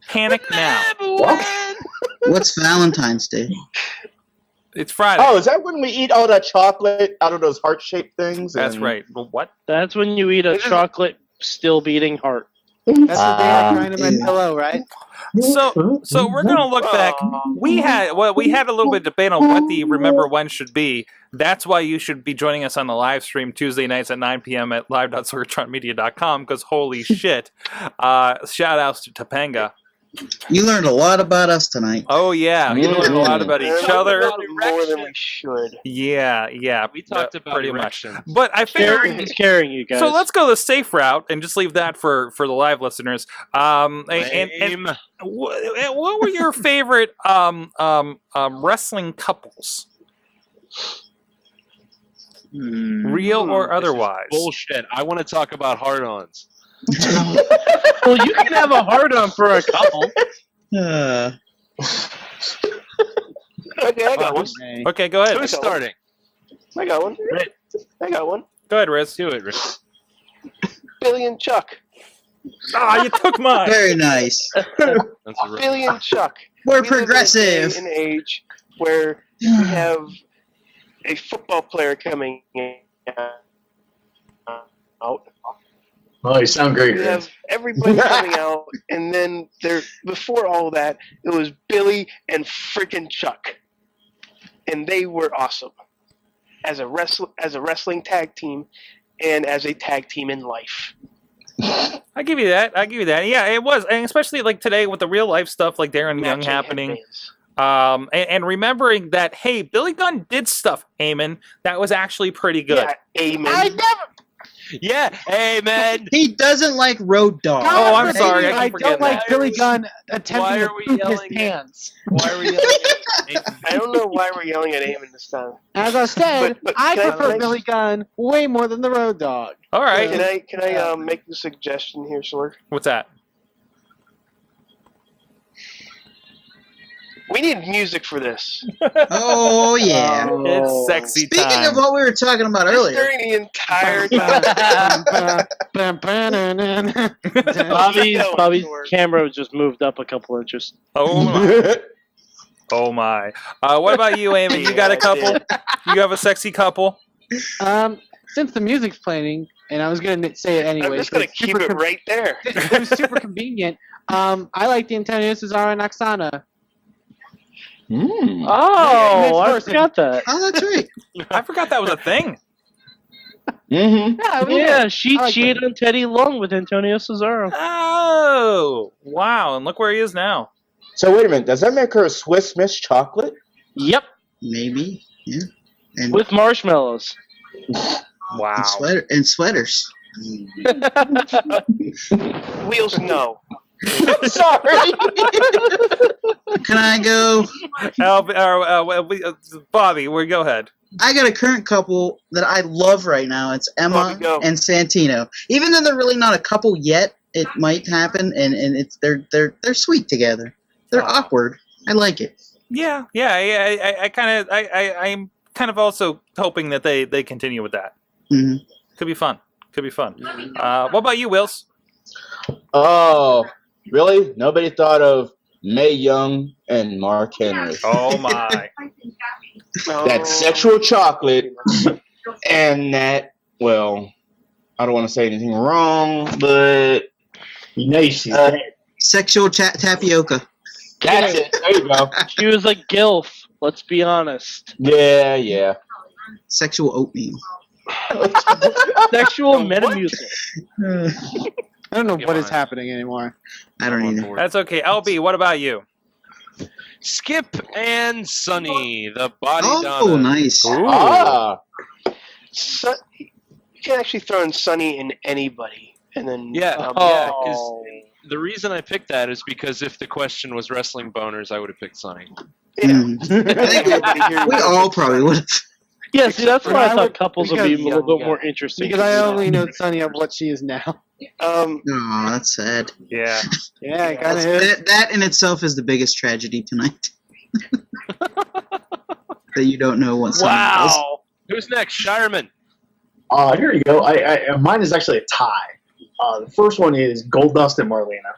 C: Panic now.
H: What's Valentine's Day?
C: It's Friday.
J: Oh, is that when we eat all that chocolate out of those heart-shaped things?
C: That's
J: and-
C: right. Well, what?
I: That's when you eat a chocolate still beating heart.
G: That's the day I cried in my pillow, right?
C: So we're gonna look back. We had a little bit of debate on what the Remember When should be. That's why you should be joining us on the live stream Tuesday nights at 9 p.m. at live.sorgatronmedia.com, because holy shit. Shout outs to Topanga.
H: You learned a lot about us tonight.
C: Oh yeah, we learned a lot about each other.
I: More than we should.
C: Yeah.
A: We talked about
C: pretty much.
A: erections.
C: But I
I: Caring
C: figured.
I: is caring, you guys.
C: So let's go the safe route and just leave that for the live listeners. And what were your favorite wrestling couples, real or otherwise?
A: Bullshit. I want to talk about hard-ons.
I: Well, you can have a hard on for a couple. Okay, I got one.
C: Okay, go ahead.
A: Who's starting?
I: I got one. I got one.
C: Go ahead, Riz.
A: Do it, Rick.
I: Billy and Chuck.
C: Ah, you took mine.
H: Very nice.
A: That's a rough-
I: Billy and Chuck.
H: We're
I: We live in a day
H: progressive.
I: and age where we have a football player coming out,
F: Oh, you sound great.
K: We have everybody coming out, and then before all that, it was Billy and frickin' Chuck, and they were awesome as a wrestling tag team, and as a tag team in life.
C: I give you that. Yeah, it was, and especially like today with the real life stuff like Darren Young
K: Matching
C: happening.
K: headbands.
C: And remembering that, hey, Billy Gunn did stuff, Eamon, that was actually pretty good.
K: Yeah, amen.
A: Yeah, amen.
H: He doesn't like Road Dogg.
C: Oh, I'm sorry.
G: I
C: keep forgetting
G: don't like
C: that.
G: Billy Gunn
A: Why
G: attempting
A: are
G: to
A: we
G: poop his
A: yelling at-
G: pants.
A: Why are we yelling at
K: I don't know why we're yelling at Eamon this time.
G: As I said,
K: But
G: I
K: can I
G: prefer
K: make-
G: Billy Gunn way more than the Road Dogg.
C: All right.
K: Can I make a suggestion here, Sorg?
C: What's that?
K: We need music for this.
H: Oh, yeah.
C: It's sexy
H: Speaking
C: time.
H: of what we were talking about
K: Just
H: earlier.
K: during the entire time.
I: Bobby's camera just moved up a couple inches.
C: Oh my. Oh my. What about you, Amy? You got a couple? You have a sexy couple?
G: Since the music's playing, and I was going to say it anyway.
K: I'm just going to keep it right there.
G: It was super convenient. I like the Antonio Cesaro and Oksana.
I: Oh, I forgot that.
H: Oh, that's right.
C: I forgot that was a thing.
I: Yeah, she
G: I like
I: cheated on Teddy Long with Antonio Cesaro.
C: Oh, wow. And look where he is now.
J: So wait a minute. Does that make her a Swiss Miss Chocolate?
I: Yep,
H: Maybe. Yeah. And,
I: with marshmallows.
C: Wow.
H: and sweaters.
K: Wheels, no.
J: Sorry.
H: Can I go?
C: Bobby, go ahead.
H: I got a current couple that I love right now. It's Emma
K: Bobby, go.
H: and Santino. Even though they're really not a couple yet, it might happen, and it's they're sweet together. They're awkward. I like it.
C: Yeah. I'm kind of also hoping that they continue with that.
H: hmm
C: Could be fun. What about you, Wills?
J: Oh, really? Nobody thought of Mae Young and Mark Henry.
C: Oh my.
J: That sexual chocolate and that, well, I don't want to say anything wrong, but
F: Nice.
H: Sexual tapioca.
J: that's it. There you go.
I: She was a gilf. Let's be honest.
J: Yeah.
H: Sexual oatmeal.
I: Sexual Metamucil.
G: I don't know what is happening anymore.
H: I don't either.
C: That's okay. LB, what about you?
A: Skip and Sunny, the body
H: Oh,
A: Donna.
H: nice.
J: Ah,
K: You can actually throw in Sunny in anybody. And then
A: Yeah,
K: oh.
A: because the reason I picked that is because if the question was wrestling boners, I would have picked Sunny.
H: Mm. I think we all probably would have.
I: Yeah, see, that's why I
G: I
I: thought
G: would-
I: couples would be a
G: because-
I: little bit more interesting.
G: Because I only know Sunny of what she is now.
H: Oh, that's sad.
C: Yeah.
G: Yeah, it kind of is.
H: That in itself is the biggest tragedy tonight. That you don't know what someone does.
I: Wow.
A: Who's next? Shireman.
F: Here you go. Mine is actually a tie. The first one is Goldust and Marlena.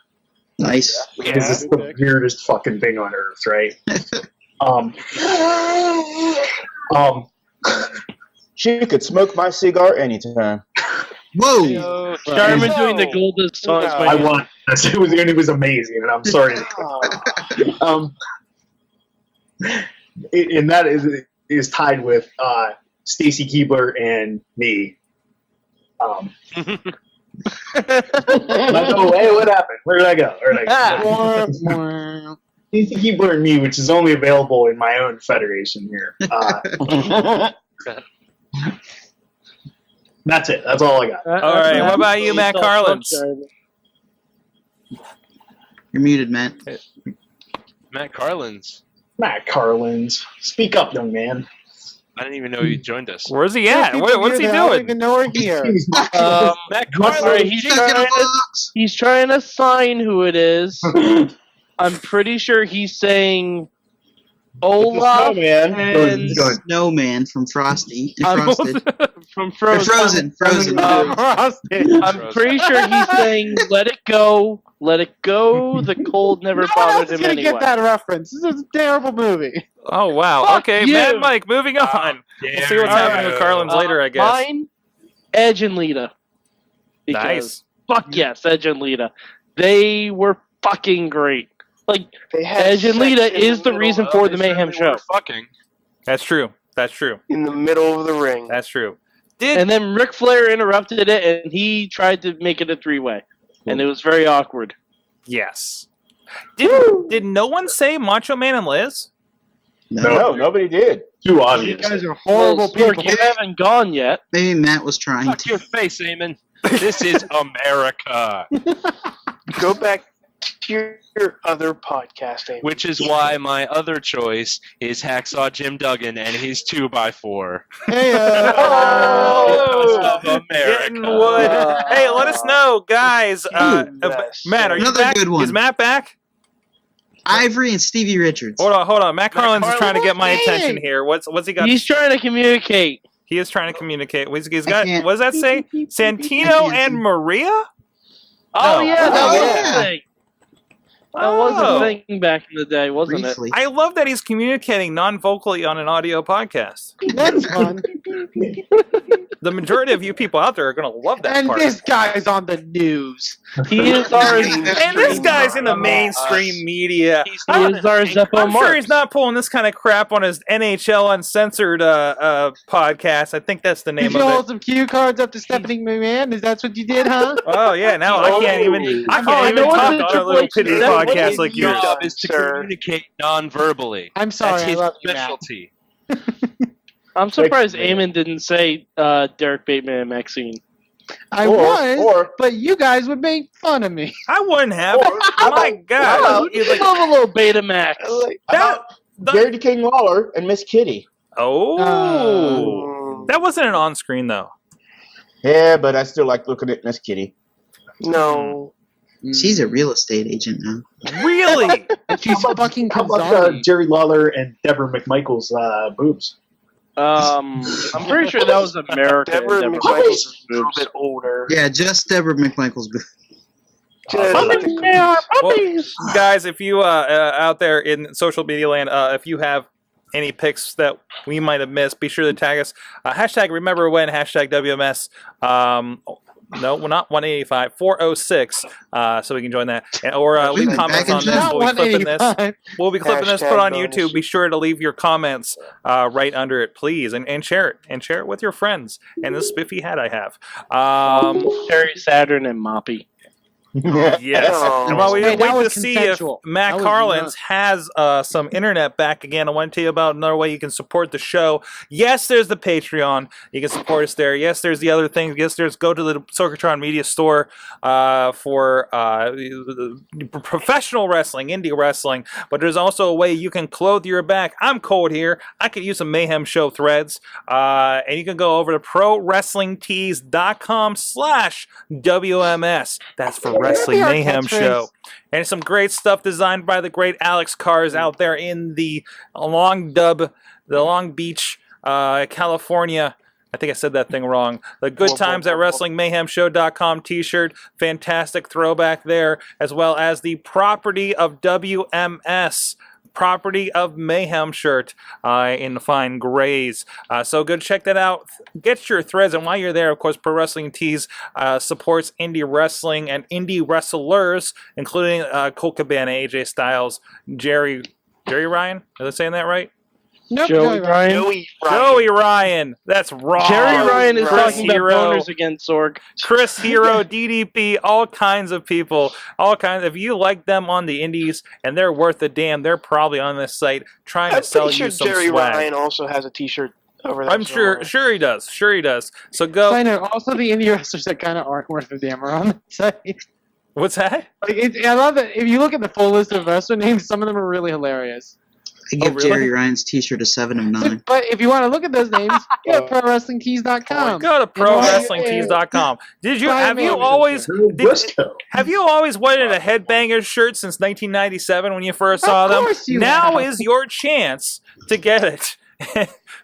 H: Nice.
F: Because it's the weirdest fucking thing on earth, right?
J: she could smoke my cigar anytime.
H: Whoa.
I: Shireman doing the Goldust taunts.
K: No.
F: I won. It was amazing, and I'm sorry. And that is tied with Stacy Keibler and me. Hey, what happened? Where did I go? Stacy Keibler and me, which is only available in my own federation here. That's it. That's all I got.
C: All right. What about you, Matt Carlins?
H: You're muted, Matt.
A: Matt Carlins.
F: Matt Carlins. Speak up, young man.
A: I didn't even know you joined us.
C: Where's he at? What's he
G: I don't
C: doing?
G: even know we're here.
A: Matt
I: Sorry,
A: Carlins.
I: he's trying to sign who it is. I'm pretty sure he's saying Olaf and
H: Snowman from Frosty.
I: I'm-
H: Frosted.
I: from Frozen.
H: Frozen.
I: I'm pretty sure he's saying let it go. The cold never
G: No one else
I: bothered
G: is
I: him
G: gonna
I: anyway.
G: get that reference. This is a terrible movie.
C: Oh, wow.
I: Fuck
C: Okay,
I: you.
C: Matt and Mike, moving on. We'll see what's happening with Carlins later, I guess.
I: Mine, Edge and Lita. Because
C: Nice.
I: Fuck yes, Edge and Lita. They were fucking great. Like,
K: They had
I: Edge and
K: sex
I: Lita
K: in
I: is the
K: middle-
I: reason for the Mayhem Show.
A: Fucking.
C: That's true. That's true.
K: in the middle of the ring.
C: That's true.
I: And then Ric Flair interrupted it, and he tried to make it a three-way. And it was very awkward.
C: Yes. Did no one say Macho Man and Liz?
J: No, nobody did.
F: Too
G: You
F: obvious.
G: guys are horrible
I: Sorg,
G: people.
I: you haven't gone yet.
H: Maybe Matt was trying
A: Fuck
H: to.
A: your face, Eamon. This is America.
K: Go back to your other podcast, Amy.
A: Which is why my other choice is Hacksaw Jim Duggan and his 2x4.
G: Hey,
A: Because of America.
C: Getting wood. Hey, let us know, guys.
K: Yes.
C: Matt, are you
H: Another
C: back?
H: good one.
C: Is Matt back?
H: Ivory and Stevie Richards.
C: Hold on. Matt Carlin's is trying to get my
G: Hey!
C: attention here. What's he got?
I: He's trying to communicate.
C: He is trying to communicate. He's
H: I
C: got.
H: can't-
C: What does that say?
H: I
C: Santino
H: can't
C: and
H: see.
C: Maria?
I: Oh,
C: No.
I: yeah, that
H: Oh,
I: was
H: yeah.
I: a thing. That was
C: Oh.
I: a thing back in the day, wasn't
H: Briefly.
C: I love that he's communicating non-vocally on an audio podcast.
G: that's fun.
C: The majority of you people out there are going to love that
G: And
C: part.
G: this guy's on the news.
I: it? He is our,
C: And this guy's in the mainstream media.
I: he is our Zeppo
C: I'm sure
I: Marx.
C: he's not pulling this kind of crap on his NHL Uncensored podcast. I think that's the
G: Did
C: name
G: you
C: of
G: hold
C: it.
G: some cue cards up to Stephanie McMahon? Is that what you did, huh?
C: Oh yeah, now I can't even
I: Oh,
C: talk
I: no one's
C: on
I: in
C: a
I: Triple
C: little
I: H.
C: pity
I: That's what
C: podcast
I: his
C: like yours.
A: job is to
K: Sir.
A: communicate non-verbally.
G: I'm sorry,
A: That's
G: I
A: his
G: love you, Matt.
A: specialty.
I: I'm surprised Eamon didn't say Derek Bateman and Maxine.
G: I
J: Or-
G: was,
J: or-
G: but you guys would make fun of me.
C: I wouldn't have. My God,
J: Well,
C: He's like,
I: Love a little Betamax.
C: that,
J: Gary the King Lawler and Miss Kitty.
C: oh, that wasn't an on-screen though.
J: Yeah, but I still like looking at Miss Kitty.
K: No.
H: She's a real estate agent now.
C: Really?
G: She's fucking
F: How about
G: zombie.
F: Jerry Lawler and Deborah McMichael's boobs?
I: I'm pretty sure that was America.
K: Deborah
I: Deborah
K: McMichael's a little bit older.
H: Yeah, just Deborah McMichael's booth.
K: Just
I: Puppies, they are
C: Well,
I: puppies.
C: guys, if you out there in social media land, if you have any pics that we might have missed, be sure to tag us. Hashtag remember when, hashtag WMS. No, we're not 185, 406, so we can join that. Or leave
H: Back
C: comments
H: in
C: on this.
G: Not
C: We'll be clipping this.
G: 185.
C: We'll be clipping this,
K: Hashtag
C: put on
K: bonus.
C: YouTube. Be sure to leave your comments right under it, please, and share it. And share it with your friends. And this spiffy hat I have.
I: Terry Saturn and Moppy.
C: Yes.
K: Oh.
C: And while we
G: Hey, that
C: wait to
G: was
C: see if
G: consensual.
C: Matt
G: That was
C: Carlins has some internet back again, I want to tell you about another way you can support the show. Yes, there's the Patreon. You can support us there. Yes, there's the other things. Yes, there's go to the Sorgatron Media Store for professional wrestling, indie wrestling. But there's also a way you can clothe your back. I'm cold here. I could use some Mayhem Show threads. And you can go over to prowrestlingtees.com/WMS. That's for Wrestling
G: Our
C: Mayhem
G: catchphrase.
C: Show. And some great stuff designed by the great Alex Cars out there in the Long Beach, California. I think I said that thing wrong. The Good Times at WrestlingMayhemShow.com t-shirt. Fantastic throwback there, as well as the Property of WMS. Property of Mayhem shirt in fine grays. So go check that out. Get your threads. And while you're there, of course, Pro Wrestling Tees supports indie wrestling and indie wrestlers, including Colt Cabana, AJ Styles, Jerry Ryan. Am I saying that right?
G: Nope,
I: Joey Ryan.
C: Joey Ryan. That's wrong.
I: Jerry Ryan is
C: Chris
I: talking about
C: Hero.
I: boners again, Sorg.
C: Chris Hero, DDP, all kinds of people, all kinds. If you like them on the indies and they're worth a damn, they're probably on this site trying to
K: I'm
C: sell
K: pretty sure
C: you some
K: Jerry
C: swag.
K: Ryan also has a T-shirt over there.
C: I'm sure he does. Sure he does. So go.
G: I know. Also, the indie wrestlers that kind of aren't worth a damn are on the site.
C: What's that?
G: I love that. If you look at the full list of wrestler names, some of them are really hilarious.
H: I give
C: really?
H: Jerry Ryan's T-shirt a 7 of 9.
G: But if you want to look at those names, go to ProWrestlingTees.com.
C: Go to ProWrestlingTees.com. Have you always wanted a Headbangers shirt since 1997 when you first saw them?
G: course you
C: Now
G: have.
C: is your chance to get it.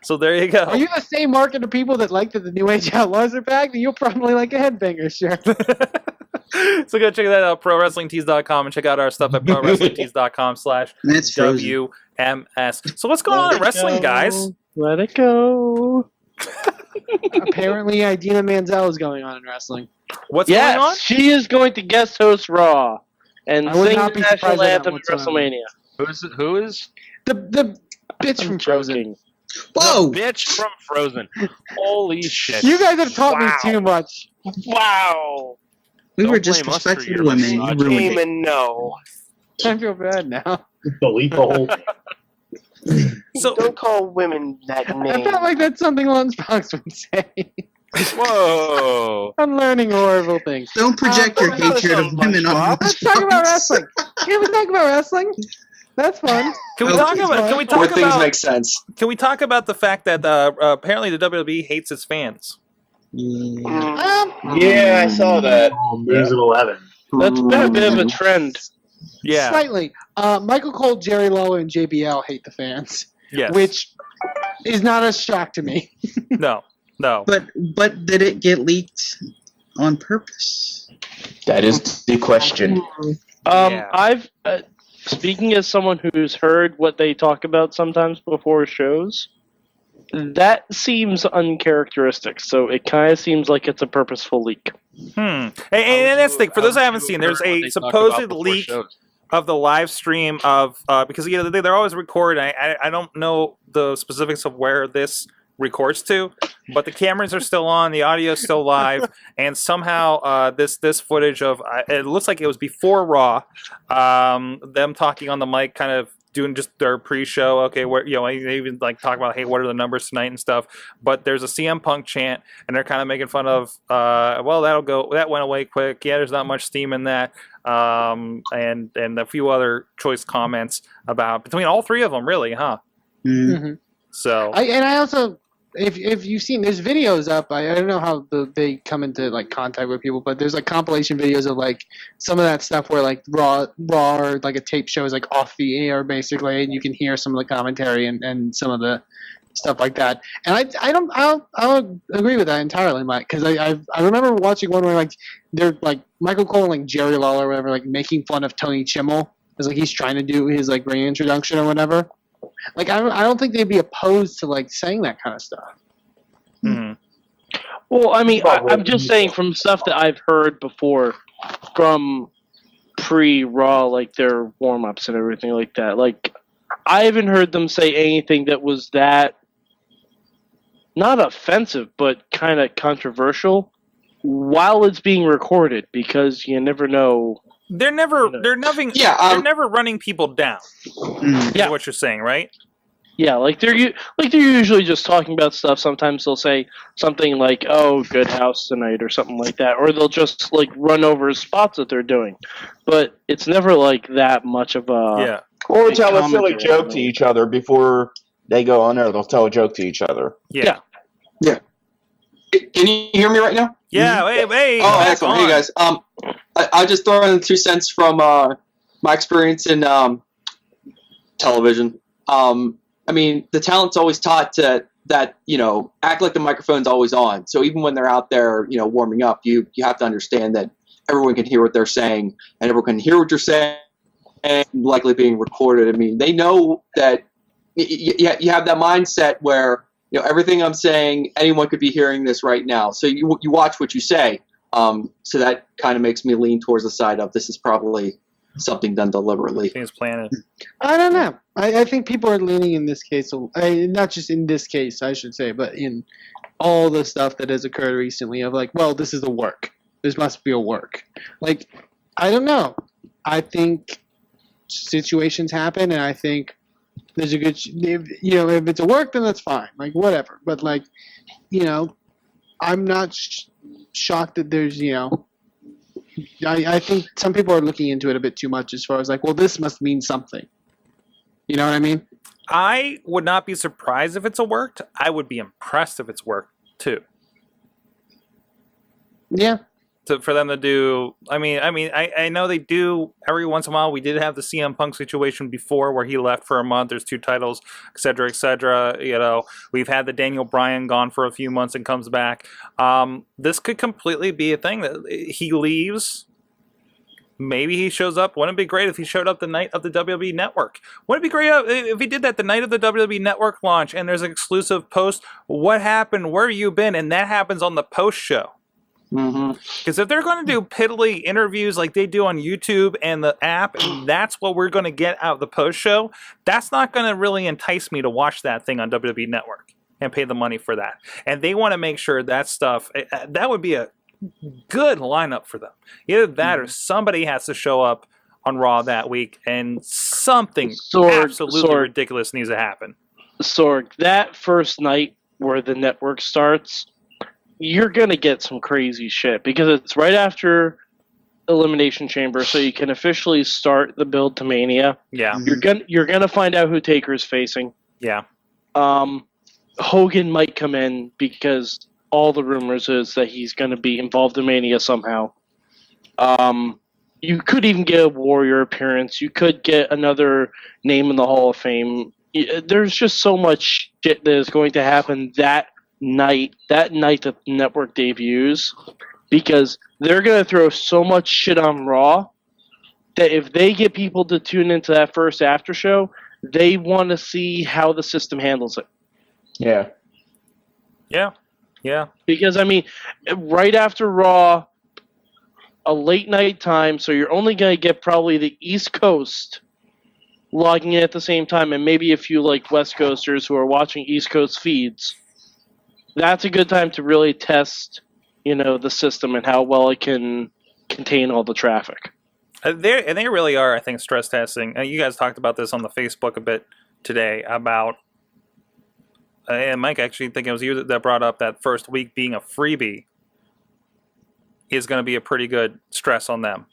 C: So there you go.
G: Are you the same market of people that like that the New Age Outlaws are back? Then you'll probably like a Headbanger shirt.
C: So go check that out, ProWrestlingTees.com, and check out our stuff at
H: That's frozen.
C: ProWrestlingTees.com/WMS. So what's going on in wrestling, guys?
I: Let it go.
G: Apparently, Idina Menzel is going on in wrestling.
C: What's
I: Yes,
C: going on?
I: she is going to guest host Raw and
G: I would
I: sing
G: not
I: the
G: be
I: national
G: surprised at that
I: anthem at
G: whatsoever.
I: WrestleMania.
A: Who is
G: The bitch
I: I'm
G: from Frozen.
I: joking.
H: Whoa!
A: the bitch from Frozen? Holy shit!
G: You guys have taught me
A: Wow.
G: too much.
K: Wow.
H: We
A: Don't
H: were just
A: blame us for
H: respectful
A: your
H: women. You
A: misogyny.
H: ruined it.
K: Even no.
G: I feel bad now.
F: Delete the whole thing.
C: So
K: Don't call women that
G: I
K: name.
G: felt like that's something Lunchbox would say.
A: Whoa!
G: I'm learning horrible things.
H: Don't project your
K: That was
H: hatred of
K: a
H: women on
K: lunchbox.
G: Let's talk about wrestling. Can we talk about wrestling? That's fun.
C: can we
H: Oh,
C: talk
H: please,
C: about? Can we
L: Where
C: talk
L: things
C: about?
L: make sense.
C: Can we talk about the fact that apparently the WWE hates its fans?
H: Yeah.
J: Yeah, I saw that.
F: News at 11.
I: That's been a bit of a trend.
C: Yeah.
G: Slightly. Michael Cole, Jerry Lawler, and JBL hate the fans,
C: Yes.
G: which is not a shock to me.
C: No.
H: But did it get leaked on purpose?
J: That is the question.
C: Yeah.
I: I've speaking as someone who's heard what they talk about sometimes before shows. That seems uncharacteristic. So it kind of seems like it's a purposeful leak.
C: And that's the thing. For those I haven't seen, there's a supposed leak of the live stream of because they're always recording. I don't know the specifics of where this records to, but the cameras are still on, the audio is still live, and somehow this footage of it looks like it was before Raw, them talking on the mic, kind of doing just their pre-show. Okay, where they even like talk about, hey, what are the numbers tonight and stuff. But there's a CM Punk chant, and they're kind of making fun of, well, that went away quick. Yeah, there's not much steam in that. And a few other choice comments about between all three of them, really, huh?
G: Mm-hmm.
C: So
G: I also, if you've seen, there's videos up. I don't know how they come into like contact with people, but there's like compilation videos of like some of that stuff where like raw or like a tape show is like off the air basically, and you can hear some of the commentary and some of the stuff like that. And I don't agree with that entirely, Mike, because I remember watching one where like they're like Michael Cole and like Jerry Lawler or whatever, like making fun of Tony Chimmel as like he's trying to do his like ring introduction or whatever. Like I don't think they'd be opposed to like saying that kind of stuff.
C: Mm-hmm.
I: Well, I mean, I'm just saying from stuff that I've heard before from pre-Raw, like their warm-ups and everything like that. Like, I haven't heard them say anything that was that, not offensive, but kind of controversial while it's being recorded, because you never know.
C: they're never running people down.
I: Yeah,
C: is what you're saying, right?
I: Yeah, like they're usually just talking about stuff. Sometimes they'll say something like, "Oh, good house tonight" or something like that, or they'll just like run over spots that they're doing. But it's never like that much of a
J: Or tell a silly
I: commentary.
J: joke to each other before they go on there. They'll tell a joke to each other.
C: Yeah.
L: Can you hear me right now?
C: Yeah. Hey.
L: Oh, excellent. Hey guys. I just throw in 2 cents from my experience in television. I mean, the talent's always taught that act like the microphone's always on. So even when they're out there, warming up, you have to understand that everyone can hear what they're saying, and everyone can hear what you're saying, and likely being recorded. I mean, they know that you have that mindset where everything I'm saying, anyone could be hearing this right now. So you watch what you say. So that kind of makes me lean towards the side of this is probably something done deliberately.
C: Things planted.
G: I don't know. I think people are leaning in this case, not just in this case, I should say, but in all the stuff that has occurred recently of like, well, this is a work. This must be a work. Like, I don't know. I think situations happen, and I think there's a good, if it's a work, then that's fine. Like, whatever. But like, I'm not shocked that there's, I think some people are looking into it a bit too much as far as like, well, this must mean something. You know what I mean?
C: I would not be surprised if it's a worked. I would be impressed if it's worked too.
G: Yeah.
C: For them to do, I know they do every once in a while. We did have the CM Punk situation before where he left for a month. There's 2 titles, et cetera, et cetera. We've had the Daniel Bryan gone for a few months and comes back. This could completely be a thing that he leaves, maybe he shows up. Wouldn't it be great if he showed up the night of the WWE Network? Wouldn't it be great if he did that the night of the WWE Network launch and there's an exclusive post, what happened, where you been, and that happens on the post show? Because if they're going to do piddly interviews like they do on YouTube and the app, and that's what we're going to get out of the post show, that's not going to really entice me to watch that thing on WWE Network and pay the money for that. And they want to make sure that stuff, that would be a good lineup for them. Either that or somebody has to show up on Raw that week and something absolutely ridiculous needs to happen.
I: Sorg, that first night where the network starts, you're going to get some crazy shit because it's right after Elimination Chamber, so you can officially start the build to Mania.
C: Yeah.
I: You're gonna find out who Taker's facing.
C: Yeah.
I: Hogan might come in because all the rumors is that he's going to be involved in Mania somehow. You could even get a Warrior appearance. You could get another name in the Hall of Fame. There's just so much shit that is going to happen that night that the network debuts, because they're going to throw so much shit on Raw that if they get people to tune into that first after show, they want to see how the system handles it.
J: Yeah.
C: Yeah. Yeah.
I: Because, I mean, right after Raw, a late night time, so you're only going to get probably the East Coast logging in at the same time, and maybe a few like West Coasters who are watching East Coast feeds. That's a good time to really test, the system and how well it can contain all the traffic.
C: They really are, I think, stress testing. You guys talked about this on the Facebook a bit today about, and Mike, actually, I think it was you that brought up that first week being a freebie is going to be a pretty good stress on them,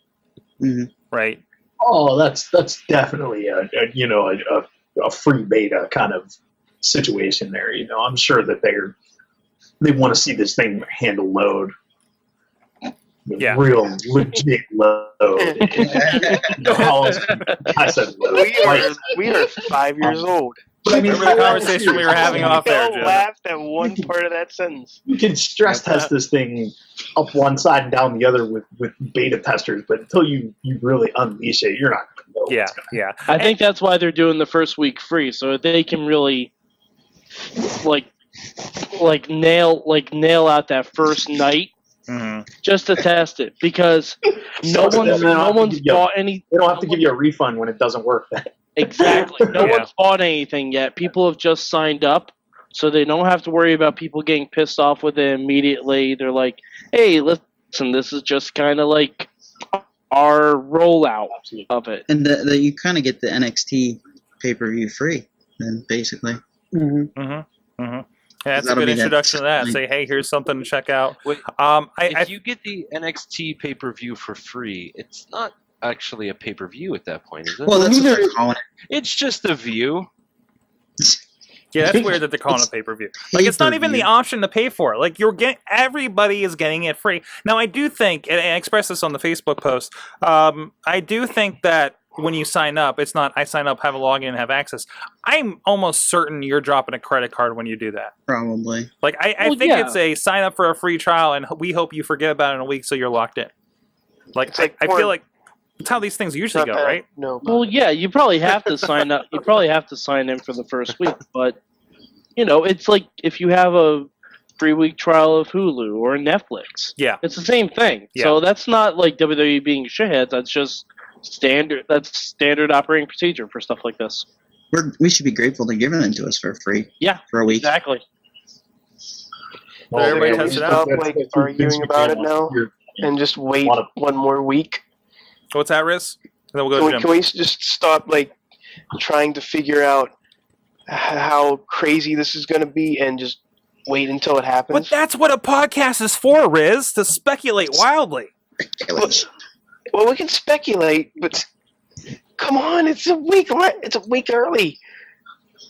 C: right?
F: Oh, that's definitely a free beta kind of situation there. I'm sure that they want to see this thing handle load.
C: Yeah.
F: Real legit load. I said load.
K: We are 5 years old.
F: But I mean,
C: remember the conversation we were having off there, Jim?
K: Laughed at one part of that sentence.
F: You can stress test this thing up one side and down the other with beta testers, but until you really unleash it, you're not going to know.
C: Yeah.
I: I think that's why they're doing the first week free, so they can really nail out that first night. Just to test it, because no one's bought any.
F: They don't have to give you a refund when it doesn't work.
I: Exactly. No one's bought anything yet. People have just signed up, so they don't have to worry about people getting pissed off with it immediately. They're like, "Hey, listen, this is just kind of like our rollout of it."
H: And you kind of get the NXT pay-per-view free, then basically.
C: Yeah, that's a good introduction to that. Say, hey, here's something to check out.
A: Wait, if you get the NXT pay-per-view for free, it's not actually a pay-per-view at that point, is it?
H: Well, that's what they're calling it.
A: It's just a view.
C: Yeah, that's weird that they're calling it pay-per-view. Like, it's not even the option to pay for it. Like, everybody is getting it free. Now, I do think, and I expressed this on the Facebook post, I do think that when you sign up, it's not I sign up, have a login, and have access. I'm almost certain you're dropping a credit card when you do that.
H: Probably.
C: Like, I think it's a sign up for a free trial, and we hope you forget about it in a week so you're locked in. Like, I feel like that's how these things usually go, right?
K: No.
I: Well, yeah, you probably have to sign up. You probably have to sign in for the first week, but it's like if you have a 3-week trial of Hulu or Netflix.
C: Yeah,
I: it's the same thing.
C: Yeah.
I: So that's not like WWE being shitheads. That's just standard. That's standard operating procedure for stuff like this.
H: We should be grateful they're giving it to us for free.
I: Yeah,
H: for a week.
I: Exactly.
K: Well, can we stop arguing about it now and just wait one more week?
C: What's that, Riz? Then we'll go to Jim.
K: Can we just stop trying to figure out how crazy this is going to be and just wait until it happens?
C: But that's what a podcast is for, Riz, to speculate wildly.
K: Well, we can speculate, but come on, it's a week early.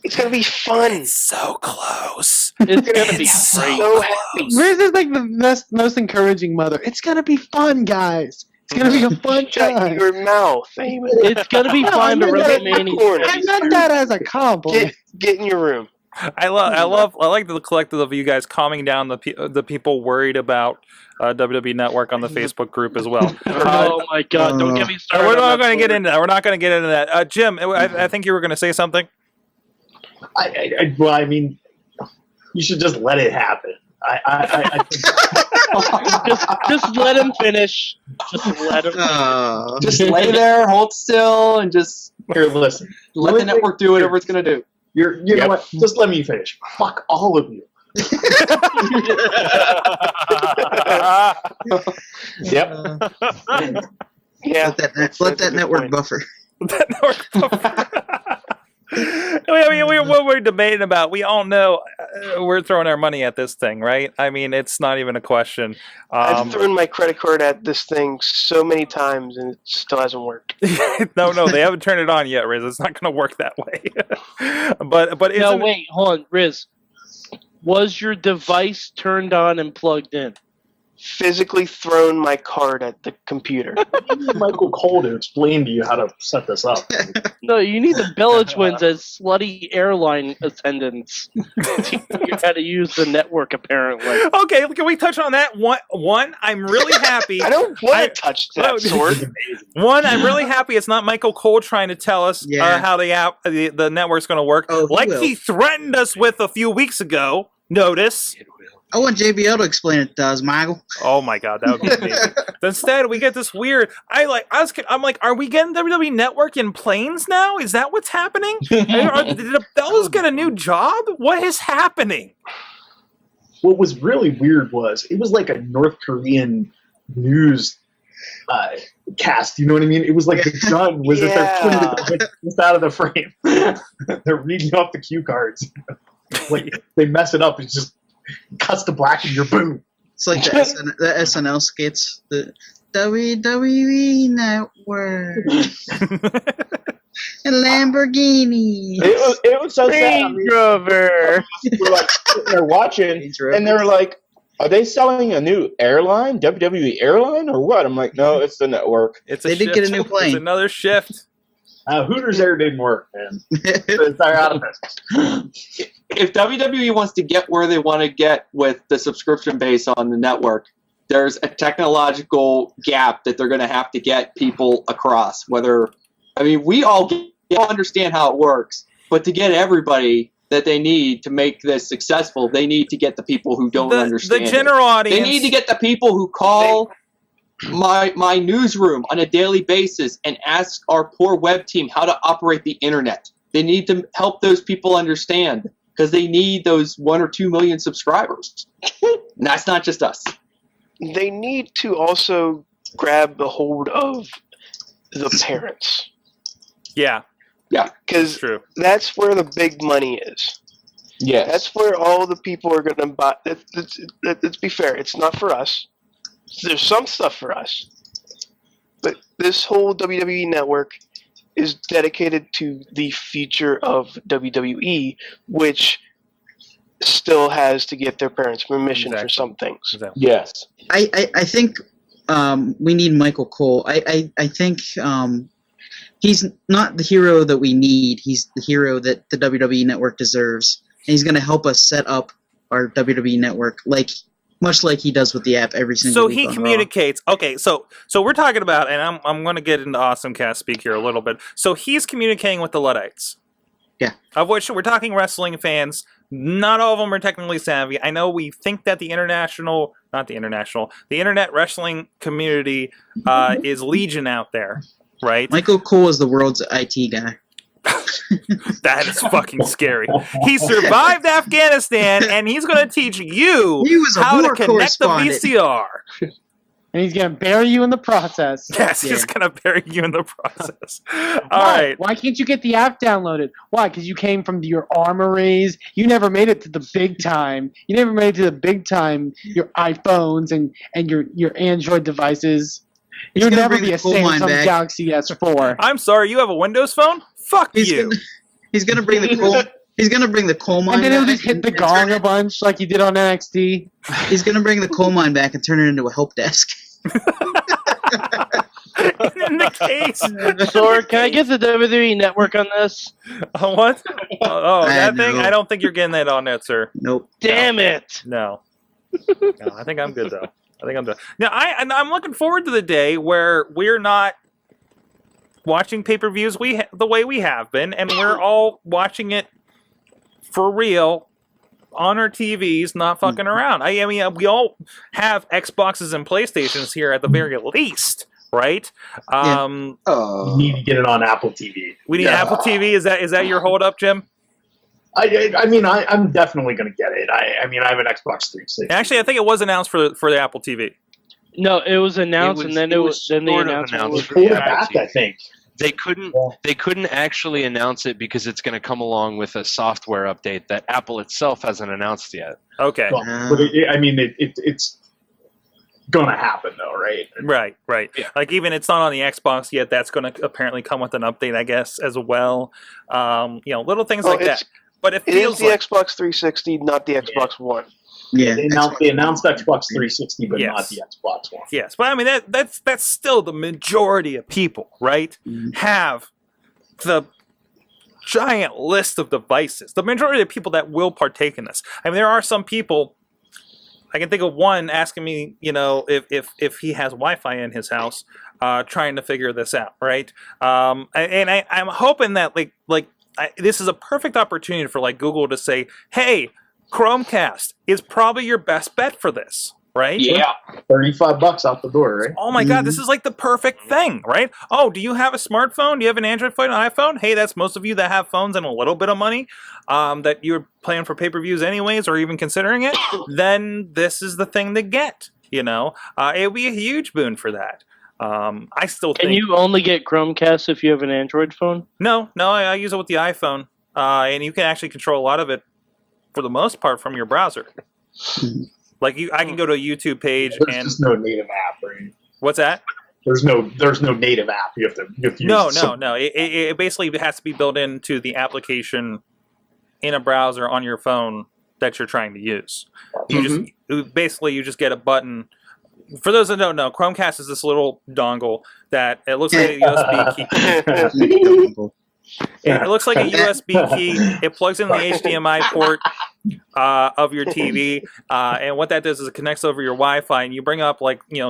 K: It's going to be fun.
C: It's so close.
I: It's going to be
K: so happy.
G: Riz is like the most encouraging mother. It's going to be fun, guys. It's going to be a fun time.
K: Shut your mouth, Eamon.
I: It's going to be fun to WrestleMania.
G: I meant that as a compliment.
K: Get in your room.
C: I like the collective of you guys calming down the people worried about WWE Network on the Facebook group as well.
I: Oh my God! Don't get me started.
C: We're not going to get into that. We're not going to get into that. Jim, I think you were going to say something.
F: Well, I mean, you should just let it happen. I
I: just let him finish. Just let him.
L: Just lay there, hold still, and just
F: here. Listen,
L: let the network do whatever it's going to do.
F: You know what? Just let me finish. Fuck all of you.
J: Yep.
K: Yeah.
H: Let that network buffer.
C: That network buffer. I mean, what we're debating about, we all know we're throwing our money at this thing, right? I mean, it's not even a question.
K: I've thrown my credit card at this thing so many times, and it still hasn't worked.
C: No, they haven't turned it on yet, Riz. It's not going to work that way. but
I: no, wait, hold on, Riz. Was your device turned on and plugged in?
K: Physically thrown my card at the computer.
F: Michael Cole to explain to you how to set this up.
I: No, you need the Bella Twins as slutty airline attendants. Teach you how to use the network, apparently.
C: Okay, can we touch on that? One, I'm really happy.
K: I don't want to touch that sword.
C: One, I'm really happy it's not Michael Cole trying to tell us how the network's going to work. He threatened us with a few weeks ago. Notice.
H: I want JBL to explain it to us, Michael.
C: Oh my God, that would be amazing. Instead, we get this weird. I'm like, are we getting WWE Network in planes now? Is that what's happening? Did the Bellas get a new job? What is happening?
F: What was really weird was it was like a North Korean news cast. You know what I mean? It was like the gun was that they're putting it just out of the frame. They're reading off the cue cards. Like they mess it up. It's just cuts to black and you're boom.
H: It's like the SNL skits. The WWE Network. A Lamborghini.
J: It was so sad.
I: Range Rover.
J: We're like sitting there watching, and they were like, "Are they selling a new airline, WWE airline, or what?" I'm like, "No, it's the network."
H: They did get a new plane.
C: It's another shift.
F: Hooters Air didn't work, man. They're out of business.
L: If WWE wants to get where they want to get with the subscription base on the network, there's a technological gap that they're going to have to get people across. We all understand how it works, but to get everybody that they need to make this successful, they need to get the people who don't understand.
C: The general audience.
L: They need to get the people who call my newsroom on a daily basis and ask our poor web team how to operate the internet. They need to help those people understand because they need those 1 or 2 million subscribers. And that's not just us.
K: They need to also grab the hold of the parents.
C: Yeah.
K: Because that's where the big money is.
J: Yes.
K: That's where all the people are going to buy. Let's be fair. It's not for us. There's some stuff for us. But this whole WWE Network is dedicated to the future of WWE, which still has to get their parents' permission for some things.
J: Yes.
H: I think we need Michael Cole. I think he's not the hero that we need. He's the hero that the WWE Network deserves. And he's going to help us set up our WWE Network much like he does with the app every single week.
C: So he communicates. Okay, so we're talking about, and I'm going to get into Awesome Cast speak here a little bit. So he's communicating with the Luddites.
H: Yeah.
C: Of which we're talking wrestling fans. Not all of them are technically savvy. I know we think that the internet wrestling community is legion out there, right?
H: Michael Cole is the world's IT guy.
C: That is fucking scary. He survived Afghanistan, and he's going to teach you how to connect the VCR.
G: And he's going to bury you in the process.
C: Yes, he's going to bury you in the process. All right.
G: Why can't you get the app downloaded? Why? Because you came from your armories. You never made it to the big time. You never made it to the big time, your iPhones and your Android devices. You'll never be a Samsung Galaxy S4.
C: I'm sorry, you have a Windows phone? Fuck you.
H: He's gonna bring the coal. He's gonna bring the coal mine.
G: And then he'll
H: back
G: just hit the gong a bunch like he did on NXT.
H: He's gonna bring the coal mine back and turn it into a help desk.
C: in the case.
I: Sorg, can I get the WWE Network on this?
C: What? Oh, that
H: no.
C: thing? I don't think you're getting that on that, sir.
H: Nope.
I: Damn it!
C: No. No, I think I'm good though. I think I'm done. Now I'm looking forward to the day where we're not watching pay-per-views the way we have been, and we're all watching it for real on our TVs, not fucking around. I mean, we all have Xboxes and PlayStations here at the very least, right?
F: You need to get it on Apple TV.
C: We need Apple TV. Is that your hold up, Jim?
F: I mean, I'm definitely going to get it. I mean, I have an Xbox 360.
C: Actually, I think it was announced for the Apple TV.
I: No, it was announced, and then then they announced it was
F: Pulled it back, I think.
A: They couldn't actually announce it because it's going to come along with a software update that Apple itself hasn't announced yet.
C: Okay.
F: But it's going to happen though, right?
C: Right. Yeah. Like even it's not on the Xbox yet. That's going to apparently come with an update, I guess, as well. Little things like that. But it feels
K: is the Xbox 360, not the Xbox One.
F: Yeah, they announced Xbox 360, but not the Xbox One.
C: Yes, but I mean that's still the majority of people, right? Have the giant list of devices. The majority of people that will partake in this. I mean, there are some people. I can think of one asking me, if he has Wi-Fi in his house, trying to figure this out, right? I'm hoping that this is a perfect opportunity for Google to say, hey, Chromecast is probably your best bet for this, right?
J: Yeah.
F: $35 out the door, right?
C: Oh my God, this is like the perfect thing, right? Oh, do you have a smartphone? Do you have an Android phone, an iPhone? Hey, that's most of you that have phones and a little bit of money that you're planning for pay-per-views anyways or even considering it, then this is the thing to get, it would be a huge boon for that. I still think...
I: Can you only get Chromecast if you have an Android phone?
C: No, I use it with the iPhone, and you can actually control a lot of it for the most part from your browser. I can go to a YouTube page
F: There's just no native app, right?
C: What's that?
F: There's no native app. You have to use
C: No. It basically has to be built into the application in a browser on your phone that you're trying to use. You just get a button. For those that don't know, Chromecast is this little dongle that it looks like a USB key. It looks like a USB key. It plugs in the HDMI port of your TV, and what that does is it connects over your Wi-Fi, and you bring up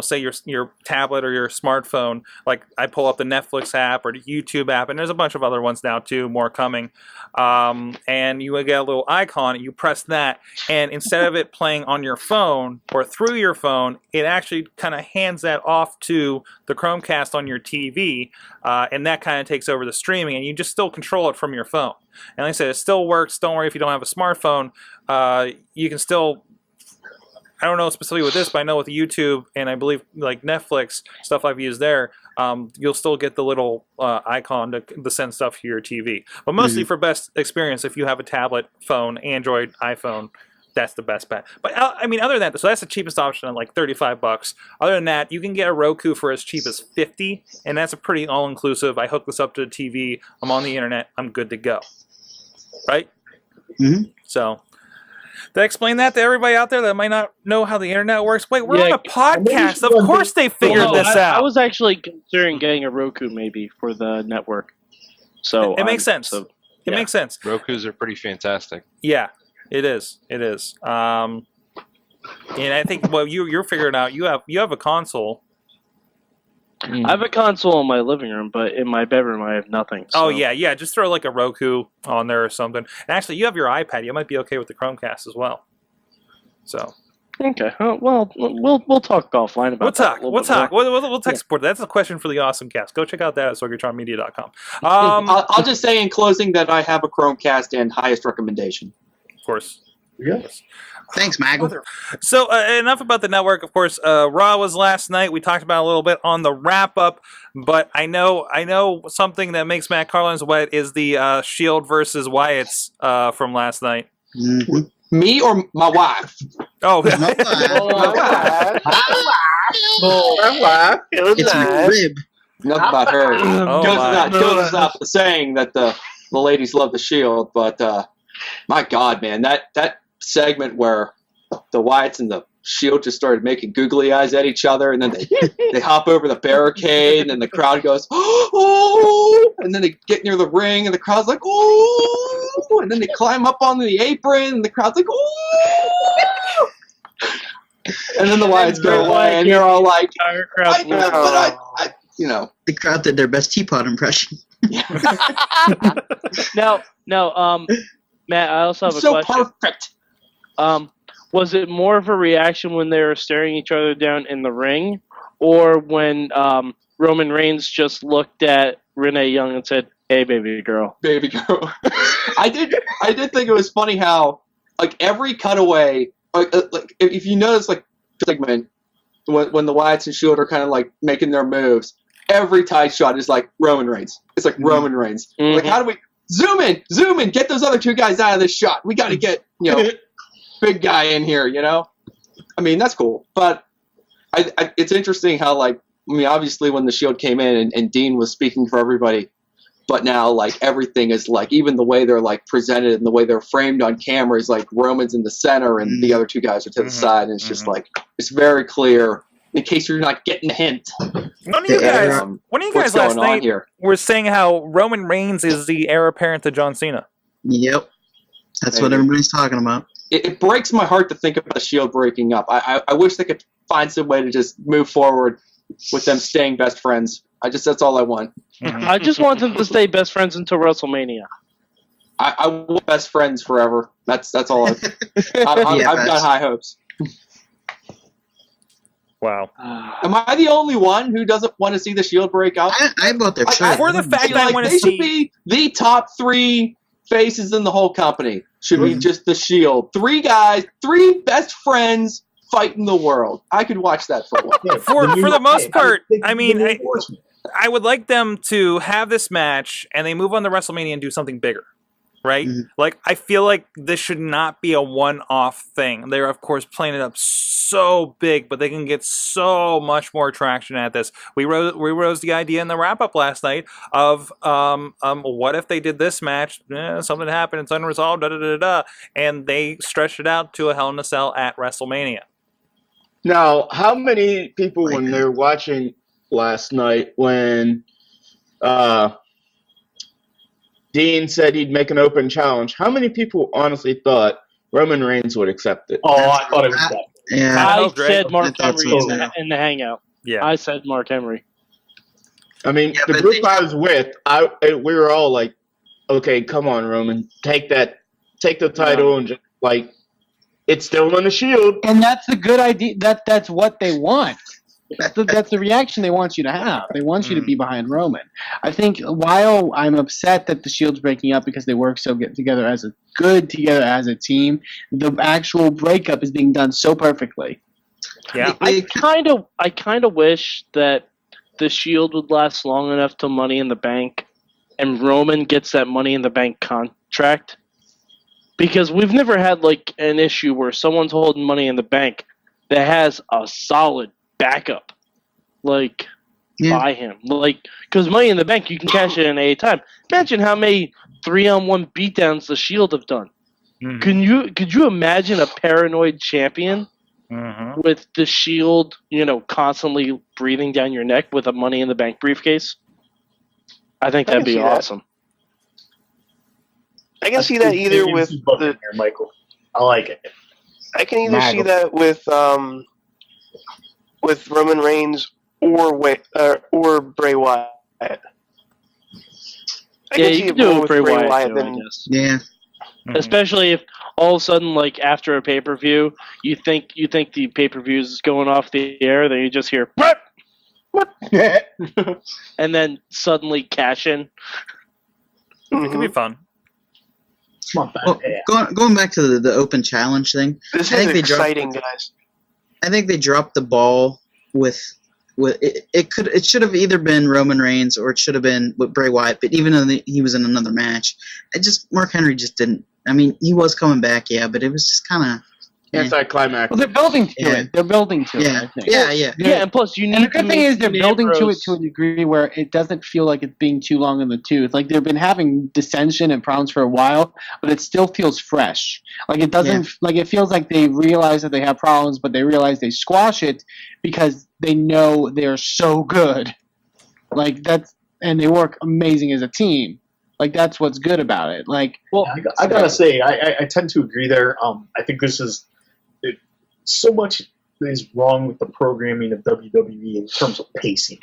C: say your tablet or your smartphone. Like I pull up the Netflix app or the YouTube app, and there's a bunch of other ones now too, more coming. And you get a little icon, and you press that, and instead of it playing on your phone or through your phone, it actually kind of hands that off to the Chromecast on your TV, and that kind of takes over the streaming, and you just still control it from your phone. And like I said, it still works. Don't worry if you don't have a smartphone. You can still, I don't know specifically with this, but I know with YouTube and I believe like Netflix, stuff I've used there, you'll still get the little icon to send stuff to your TV. But mostly for best experience, if you have a tablet, phone, Android, iPhone, that's the best bet. But I mean, other than that, so that's the cheapest option at like $35. Other than that, you can get a Roku for as cheap as $50, and that's a pretty all-inclusive. I hook this up to the TV. I'm on the internet. I'm good to go. Right? So, did I explain that to everybody out there that might not know how the internet works? Wait, we're on a podcast. Of course they figured this out.
I: I was actually considering getting a Roku maybe for the network. So
C: it makes sense. It makes sense.
A: Rokus are pretty fantastic.
C: Yeah. It is. And I think you're figuring out. You have a console.
I: I have a console in my living room, but in my bedroom I have nothing. So.
C: Oh yeah. Just throw like a Roku on there or something. And actually, you have your iPad. You might be okay with the Chromecast as well. So.
I: Okay. Well, we'll talk offline about that.
C: We'll talk. We'll tech support. That's a question for the Awesome Cast. Go check out that at SorgatronMedia.com.
L: I'll just say in closing that I have a Chromecast and highest recommendation.
C: Of course.
F: Yes.
H: Thanks, Maggle.
C: So enough about the network. Of course, Raw was last night. We talked about it a little bit on the wrap up, but I know something that makes Matt Carlin's wet is the Shield versus Wyatt's from last night.
L: Me or my wife?
C: Oh,
H: It's your rib.
L: Enough about her.
C: Oh,
L: goes without saying that the ladies love the Shield, but my God, man, that segment where the Wyatts and the Shield just started making googly eyes at each other, and then they hop over the barricade, and then the crowd goes, oh, and then they get near the ring, and the crowd's like, oh, and then they climb up on the apron, and the crowd's like, oh, and then the Wyatts go away, and you're all like,
H: the crowd did their best teapot impression.
I: Now, Matt, I also have a
L: so
I: question.
L: Perfect.
I: Was it more of a reaction when they were staring each other down in the ring, or when Roman Reigns just looked at Renee Young and said, "Hey, baby girl"?
L: Baby girl. I did think it was funny how, like, every cutaway, like if you notice, like, segment when the Wyatts and Shield are kind of like making their moves, every tight shot is like Roman Reigns. It's like Roman Reigns. Like, how do we zoom in, get those other two guys out of this shot? We got to get big guy in here. I mean, that's cool, but it's interesting how, like, I mean, obviously when the Shield came in and Dean was speaking for everybody, but now, like, everything is, like, even the way they're, like, presented and the way they're framed on camera is, like, Roman's in the center and the other two guys are to the side, and it's just, like, it's very clear, in case you're not getting a hint.
C: One of you guys last night were saying how Roman Reigns is the heir apparent to John Cena.
H: Yep. That's what everybody's talking about.
L: It breaks my heart to think about the Shield breaking up. I wish they could find some way to just move forward with them staying best friends. That's all I want.
I: I just want them to stay best friends until WrestleMania.
L: I want best friends forever. That's all. I've got high hopes.
C: Wow.
L: Am I the only one who doesn't want to see the Shield break up?
H: I bought their shirt.
C: For the fact that I want to
L: they
C: see,
L: should be the top 3 faces in the whole company. Should be just the Shield. 3 guys, 3 best friends fighting the world. I could watch that for a while.
C: For the most part, I mean, I would like them to have this match and they move on to WrestleMania and do something bigger, right? Like, I feel like this should not be a one-off thing. They're, of course, playing it up so big, but they can get so much more traction at this. We rose the idea in the wrap-up last night of what if they did this match, something happened, it's unresolved, and they stretched it out to a Hell in a Cell at WrestleMania.
J: Now, how many people, when they're watching last night, when Dean said he'd make an open challenge, how many people honestly thought Roman Reigns would accept it?
F: Oh, I thought it was that.
H: Yeah,
I: I said Mark Henry
H: so.
I: in the Hangout.
C: Yeah,
I: I said Mark Henry.
J: I mean, the group I was with, we were all like, okay, come on, Roman, take the title and just, like, it's still on the Shield.
G: And that's a good idea. That's what they want. That's the reaction they want you to have. They want you to be behind Roman. I think while I'm upset that the Shield's breaking up because they work so good together as a team, the actual breakup is being done so perfectly.
C: Yeah,
I: I kind of wish that the Shield would last long enough till Money in the Bank, and Roman gets that Money in the Bank contract. Because we've never had, like, an issue where someone's holding Money in the Bank that has a solid backup, like, by him. Like, because Money in the Bank, you can cash it in any time. Imagine how many 3-on-1 beatdowns the Shield have done. Could you imagine a paranoid champion with the Shield, constantly breathing down your neck with a Money in the Bank briefcase? I think that'd be awesome.
K: I can see that either with
F: Michael. I like it.
K: I can either see that with Roman Reigns or Bray Wyatt. I
I: you can do it with Bray Wyatt too, I guess.
H: Yeah.
I: Especially if all of a sudden, like, after a pay-per-view, you think the pay-per-view is going off the air, then you just hear what, and then suddenly cash in.
C: It could be fun.
H: Well, going back to the open challenge thing,
K: this is exciting, guys.
H: I think they dropped the ball with it. It should have either been Roman Reigns or it should have been with Bray Wyatt. But even though he was in another match, Mark Henry just didn't. I mean, he was coming back, yeah, but it was just kind of
J: anticlimactic.
G: Well, they're building to
H: Yeah.
G: it. They're building to it.
H: Yeah.
G: I think.
I: Yeah, and plus you need.
G: And the good thing is they're building to it
I: Ambrose-
G: to a degree where it doesn't feel like it's being too long in the tooth. Like they've been having dissension and problems for a while, but it still feels fresh. Like it doesn't like it feels like they realize that they have problems, but they realize they squash it because they know they're so good. Like and they work amazing as a team. Like that's what's good about it. Like,
F: well, I gotta say, I tend to agree there. I think this is so much is wrong with the programming of WWE in terms of pacing.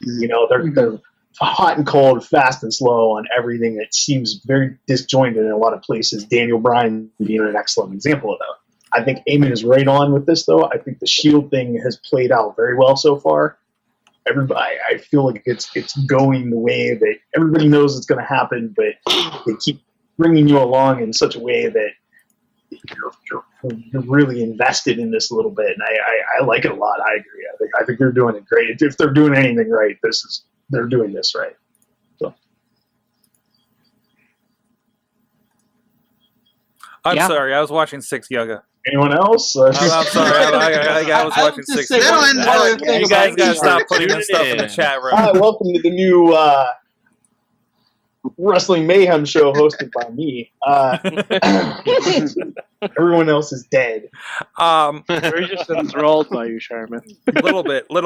F: You know, they're hot and cold, fast and slow on everything. It seems very disjointed in a lot of places. Daniel Bryan being an excellent example of that. I think Eamon is right on with this, though. I think the Shield thing has played out very well so far. Everybody, I feel like it's going the way that everybody knows it's going to happen, but they keep bringing you along in such a way that you're really invested in this a little bit, and I like it a lot. I agree. I think they're doing it great. If they're doing anything right, they're doing this right. So.
C: I'm sorry, I was watching Six Yoga.
F: Anyone else?
C: I'm sorry, I was watching Six Yoga. You guys gotta stop putting this stuff in the chat room.
F: Hi, welcome to the new Wrestling Mayhem Show hosted by me. Everyone else is dead.
I: We're just enthralled by you, Shireman.
C: Little bit. We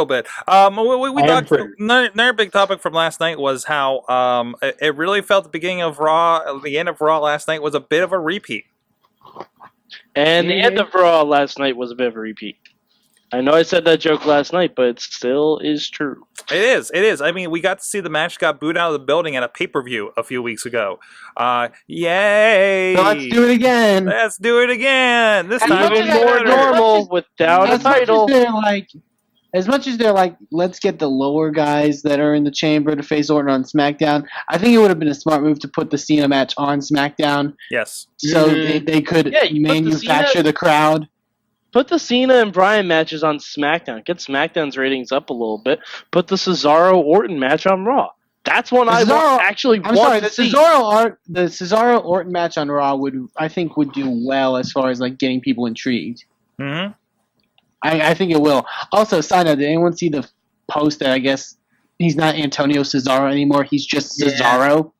C: talked. Another big topic from last night was how it really felt the beginning of Raw, the end of Raw last night was a bit of a repeat.
I: And the end of Raw last night was a bit of a repeat. I know I said that joke last night, but it still is true.
C: It is. I mean, we got to see the match got booed out of the building at a pay-per-view a few weeks ago. Yay!
G: So let's do it again.
C: This time
I: even more normal without a title.
G: As much as they're like, let's get the lower guys that are in the chamber to face Orton on SmackDown, I think it would have been a smart move to put the Cena match on SmackDown.
C: Yes.
G: So they could manufacture the crowd.
I: Put the Cena and Bryan matches on SmackDown. Get SmackDown's ratings up a little bit. Put the Cesaro-Orton match on Raw. That's one I want to see.
G: The Cesaro Orton match on Raw would do well as far as like getting people intrigued.
C: Mm-hmm.
G: I think it will. Also, side note, did anyone see the post that I guess he's not Antonio Cesaro anymore? He's just Cesaro.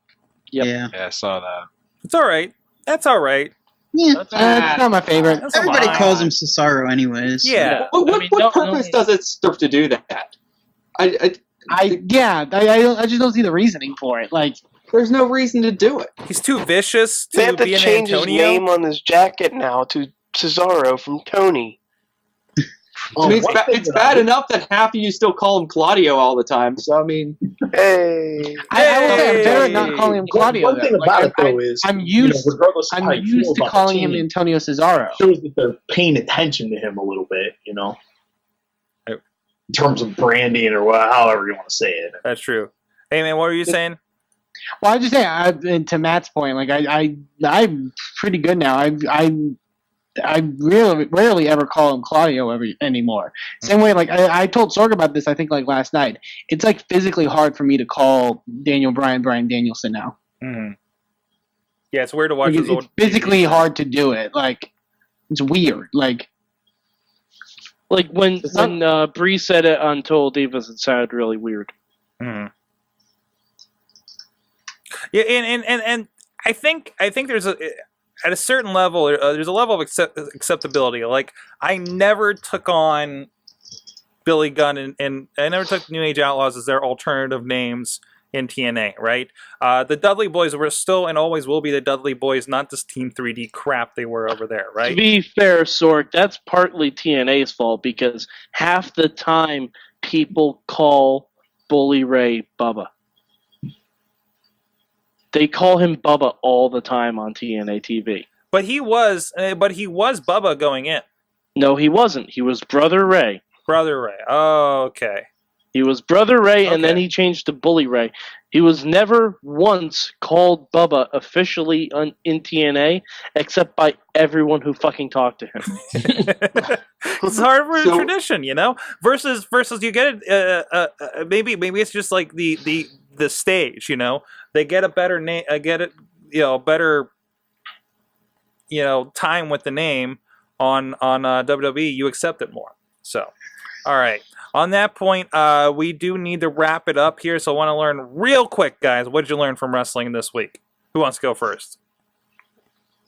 I: Yep.
B: Yeah, I saw that.
C: It's all right. That's all right.
H: Yeah,
G: it's not my favorite.
H: Everybody calls him Cesaro, anyways.
C: Yeah.
L: What purpose does it serve to do that?
G: I just don't see the reasoning for it. Like,
L: there's no reason to do it.
C: He's too vicious to
K: They have to
C: be an
K: change his
C: Antonio.
K: name on his jacket now to Cesaro from Tony.
L: I mean, it's bad enough that half of you still call him Claudio all the time. So I mean,
K: hey,
G: I will say I'm better at not calling him Claudio.
F: One thing about it though is
G: I'm used to calling him
F: team,
G: Antonio Cesaro.
F: Shows that they're paying attention to him a little bit, you know, in terms of branding or however you want to say it.
C: That's true. Hey man, what were you saying?
G: Well, I just say, and to Matt's point, like I'm pretty good now. I really rarely ever call him Claudio anymore. Same way, like I told Sorg about this, I think like last night. It's like physically hard for me to call Daniel Bryan Danielson now.
C: Mm-hmm. Yeah, it's weird to watch.
G: Like,
C: his old
G: it's physically hard to do it. Like it's weird. Like
I: when Bree said it on Total Divas, it sounded really weird.
C: Mm-hmm. Yeah, and I think there's at a certain level, there's a level of acceptability. Like, I never took on Billy Gunn and I never took New Age Outlaws as their alternative names in TNA, right? The Dudley Boys were still and always will be the Dudley Boys, not this Team 3D crap they were over there, right?
I: To be fair, Sorg, that's partly TNA's fault because half the time people call Bully Ray Bubba. They call him Bubba all the time on TNA TV.
C: But he was Bubba going in.
I: No, he wasn't. He was Brother Ray.
C: Brother Ray. Oh, okay.
I: He was Brother Ray, and then he changed to Bully Ray. He was never once called Bubba officially in TNA, except by everyone who fucking talked to him.
C: It's hard for a tradition, you know. Versus you get it. Maybe it's just like the stage, you know. They get a better name, better, time with the name, on WWE, you accept it more. So, all right. On that point, we do need to wrap it up here. So I want to learn real quick, guys. What did you learn from wrestling this week? Who wants to go first?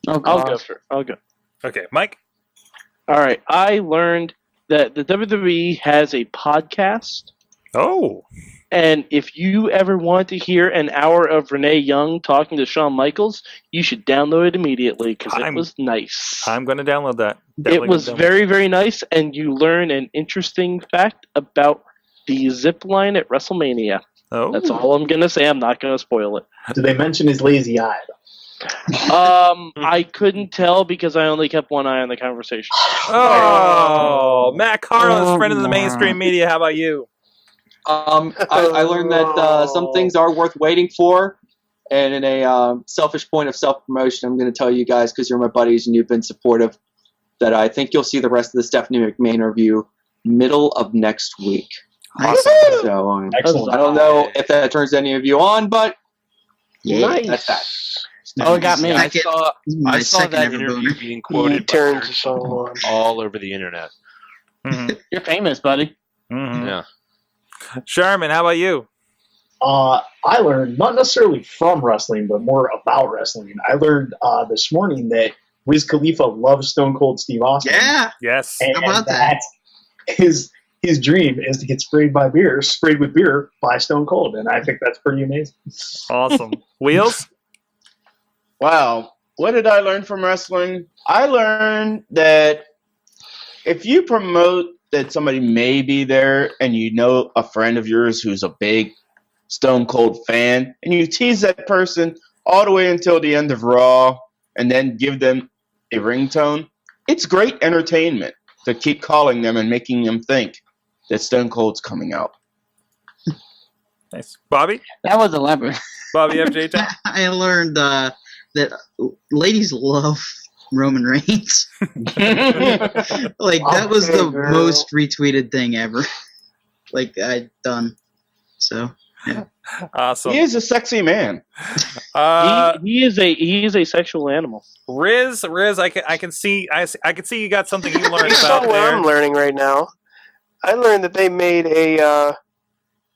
I: I'll go first. I'll go.
C: Okay, Mike.
I: All right. I learned that the WWE has a podcast.
C: Oh.
I: And if you ever want to hear an hour of Renee Young talking to Shawn Michaels, you should download it immediately because it was nice.
C: I'm going to download that.
I: It was very, very nice, and you learn an interesting fact about the zip line at WrestleMania.
C: Oh.
I: That's all I'm going to say. I'm not going to spoil it.
F: Did they mention his lazy eye?
I: I couldn't tell because I only kept one eye on the conversation.
C: Oh, Matt Carlos, friend of the mainstream media. How about you?
L: I learned that some things are worth waiting for, and in a selfish point of self-promotion, I'm going to tell you guys, because you're my buddies and you've been supportive, that I think you'll see the rest of the Stephanie McMahon review middle of next week.
C: Awesome.
L: So
F: Excellent.
L: I don't know if that turns any of you on, but
I: Nice.
L: that's that.
G: Oh, it got me.
A: I saw
H: My
A: that
H: second ever
A: interview
H: boner.
A: being quoted by
K: turns the song on.
A: all over the internet.
G: You're famous, buddy.
C: Mm-hmm.
A: Yeah.
C: Shireman, how about you?
F: I learned, not necessarily from wrestling, but more about wrestling. I learned this morning that Wiz Khalifa loves Stone Cold Steve Austin.
H: Yeah.
C: Yes.
F: And
H: How about that?
F: his dream is to get sprayed with beer by Stone Cold, and I think that's pretty amazing.
C: Awesome. Wheels?
J: Wow. What did I learn from wrestling? I learned that if you promote that somebody may be there and you know a friend of yours who's a big Stone Cold fan, and you tease that person all the way until the end of Raw and then give them a ringtone, it's great entertainment to keep calling them and making them think that Stone Cold's coming out.
C: Nice. Bobby?
G: That was elaborate.
C: Bobby FJ Town?
H: I learned that ladies love Roman Reigns. Like, that was the most retweeted thing ever. Like, I'd done. So, yeah.
C: Awesome.
J: He is a sexy man.
I: He is a sexual animal.
C: Riz, I can see you got something you learned
K: You
C: about
K: know what
C: there.
K: I'm learning right now? I learned that they made a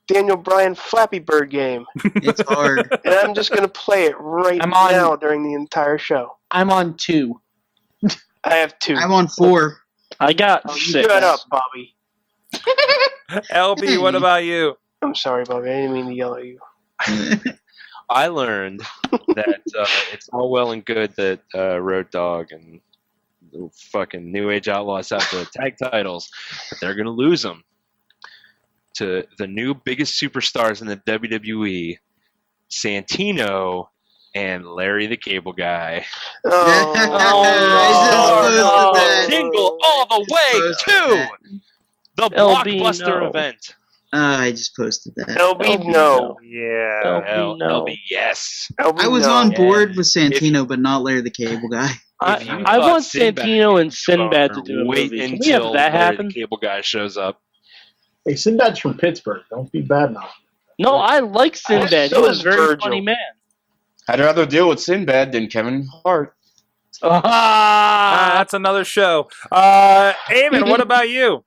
K: Daniel Bryan Flappy Bird game.
H: It's hard.
K: And I'm just going to play it now during the entire show.
G: I'm on 2.
K: I have 2.
H: I'm on 4.
I: I got
K: Oh,
I: 6.
K: shut up, Bobby.
C: LB, what about you?
K: I'm sorry, Bobby. I didn't mean to yell at you.
A: I learned that it's all well and good that Road Dogg and the fucking New Age Outlaws have the tag titles, but they're going to lose them to the new biggest superstars in the WWE, Santino and Larry the Cable Guy. Jingle all the way to the Blockbuster event.
H: I just posted that.
K: LB, no.
C: Yeah.
A: LB, yes.
H: I was on board with Santino, but not Larry the Cable Guy.
I: I want Santino and Sinbad to do a
A: Wait
I: movie. Can we
A: until
I: have that
A: Larry
I: happen?
A: the Cable Guy shows up.
F: Hey, Sinbad's from Pittsburgh. Don't be bad now.
I: No, I like Sinbad.
K: So
I: He was
K: is
I: a very
K: Virgil.
I: funny man.
J: I'd rather deal with Sinbad than Kevin Hart.
C: That's another show. Eamon, what about you?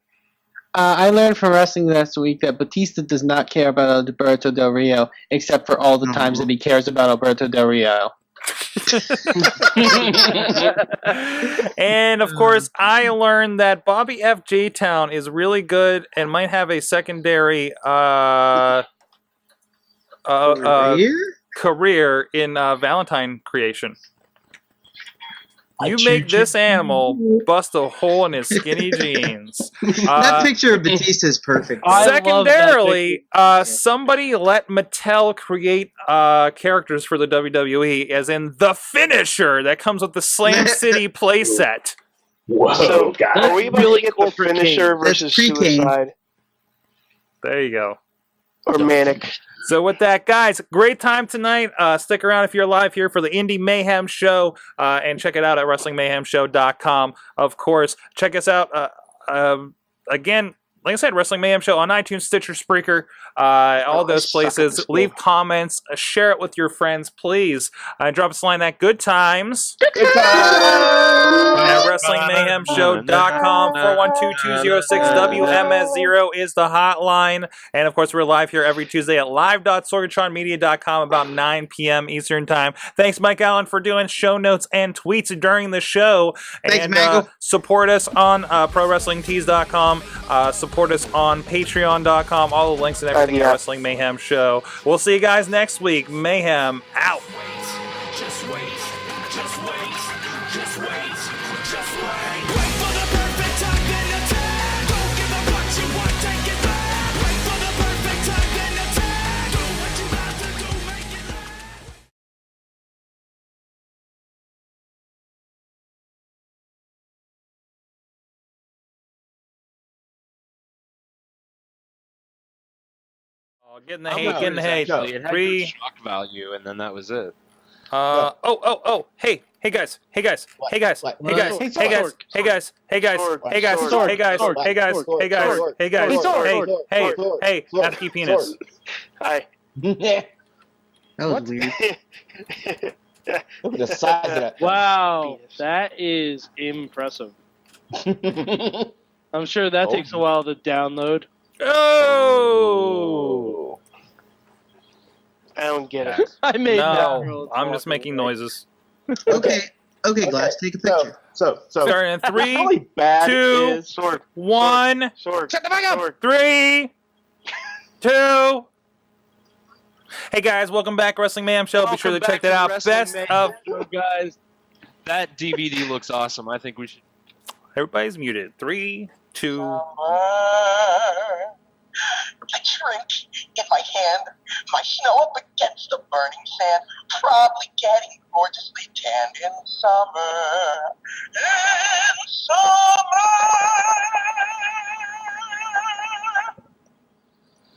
G: I learned from wrestling last week that Batista does not care about Alberto Del Rio, except for all the times that he cares about Alberto Del Rio.
C: And of course, I learned that Bobby F. J. Town is really good and might have a secondary career in Valentine creation. You make this animal bust a hole in his skinny jeans.
H: That picture of Batista is perfect.
C: Secondarily, somebody let Mattel create characters for the WWE, as in the finisher that comes with the Slam City playset.
F: Whoa,
K: So,
F: guys.
K: are we about to get the finisher versus
H: pre-King.
K: suicide?
C: There you go.
K: Or manic?
C: So with that, guys, great time tonight. Stick around if you're live here for the Indie Mayhem Show, and check it out at WrestlingMayhemShow.com. Of course, check us out again. Like I said, Wrestling Mayhem Show on iTunes, Stitcher, Spreaker, all those places. Leave comments, share it with your friends, please. Drop us a line at Good Times.
J: Good time.
C: At WrestlingMayhemShow.com. 412-206-WMS0 is the hotline. And of course, we're live here every Tuesday at live.sorgatronmedia.com about 9 p.m. Eastern Time. Thanks, Mike Allen, for doing show notes and tweets during the show.
H: Thanks,
C: and
H: Michael.
C: support us on ProWrestlingTees.com. Support us on Patreon.com. All the links and everything at Wrestling Mayhem Show. We'll see you guys next week. Mayhem out.
E: Just wait, just wait, just wait, just wait. Wait for the perfect time, then attack. Don't give up what you want, take it back. Wait for the perfect time, then attack. Do what you have to do, make it last.
C: Oh, get in the hate, get in the hate.
A: It had
C: Three.
A: good shock value, and then that was it.
C: Hey guys, hey guys, hey guys, hey guys, hey guys, hey guys, hey guys, hey guys, hey guys, hey guys, hey guys, hey guys, hey, FT penis.
K: Hi.
H: That was weird.
J: Look at the size of that.
I: Wow, that is impressive. I'm sure that takes a while to download.
C: Oh!
K: I don't get it.
I: I made that.
C: No, I'm just making noises.
H: Okay, Glass, take a picture.
J: So
C: Starting in 3,
J: really bad
C: 2,
J: is
K: Sorg.
C: 1,
K: Sorg.
H: Shut the fuck up!
K: Sorg.
C: 3, 2. Hey guys, welcome back, Wrestling Mayhem Show. Be sure to check that out. Best of
A: guys. That DVD looks awesome. I think we should.
C: Everybody's muted. 3, 2.
M: I shrink in my hand, my snow up against the burning sand, probably getting gorgeously tanned in summer. In summer.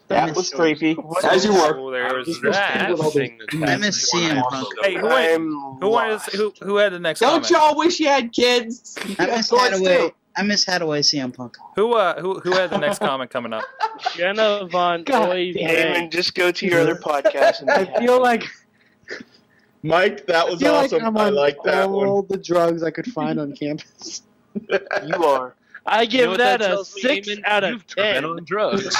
J: that was creepy.
L: As you were.
C: Oh, there's
A: Just
C: that.
A: thing
H: I miss CM Punk.
C: Hey, who had the next
L: Don't
C: comment?
L: y'all wish you had kids?
H: I miss Hadaway. I miss Hadaway CM Punk.
C: Who had the next comment coming up?
I: Jenna Von Oy.
K: Damon, just go to your other podcast. And
G: I feel like
J: Mike, that was
G: I feel
J: awesome.
G: like I'm
J: I
G: on
J: like that
G: all
J: one.
G: the drugs I could find on campus.
K: you are.
I: I give
A: what
I: that a
A: tells me,
I: 6
A: Eamon?
I: out of
A: You've been
I: 10.
A: on drugs.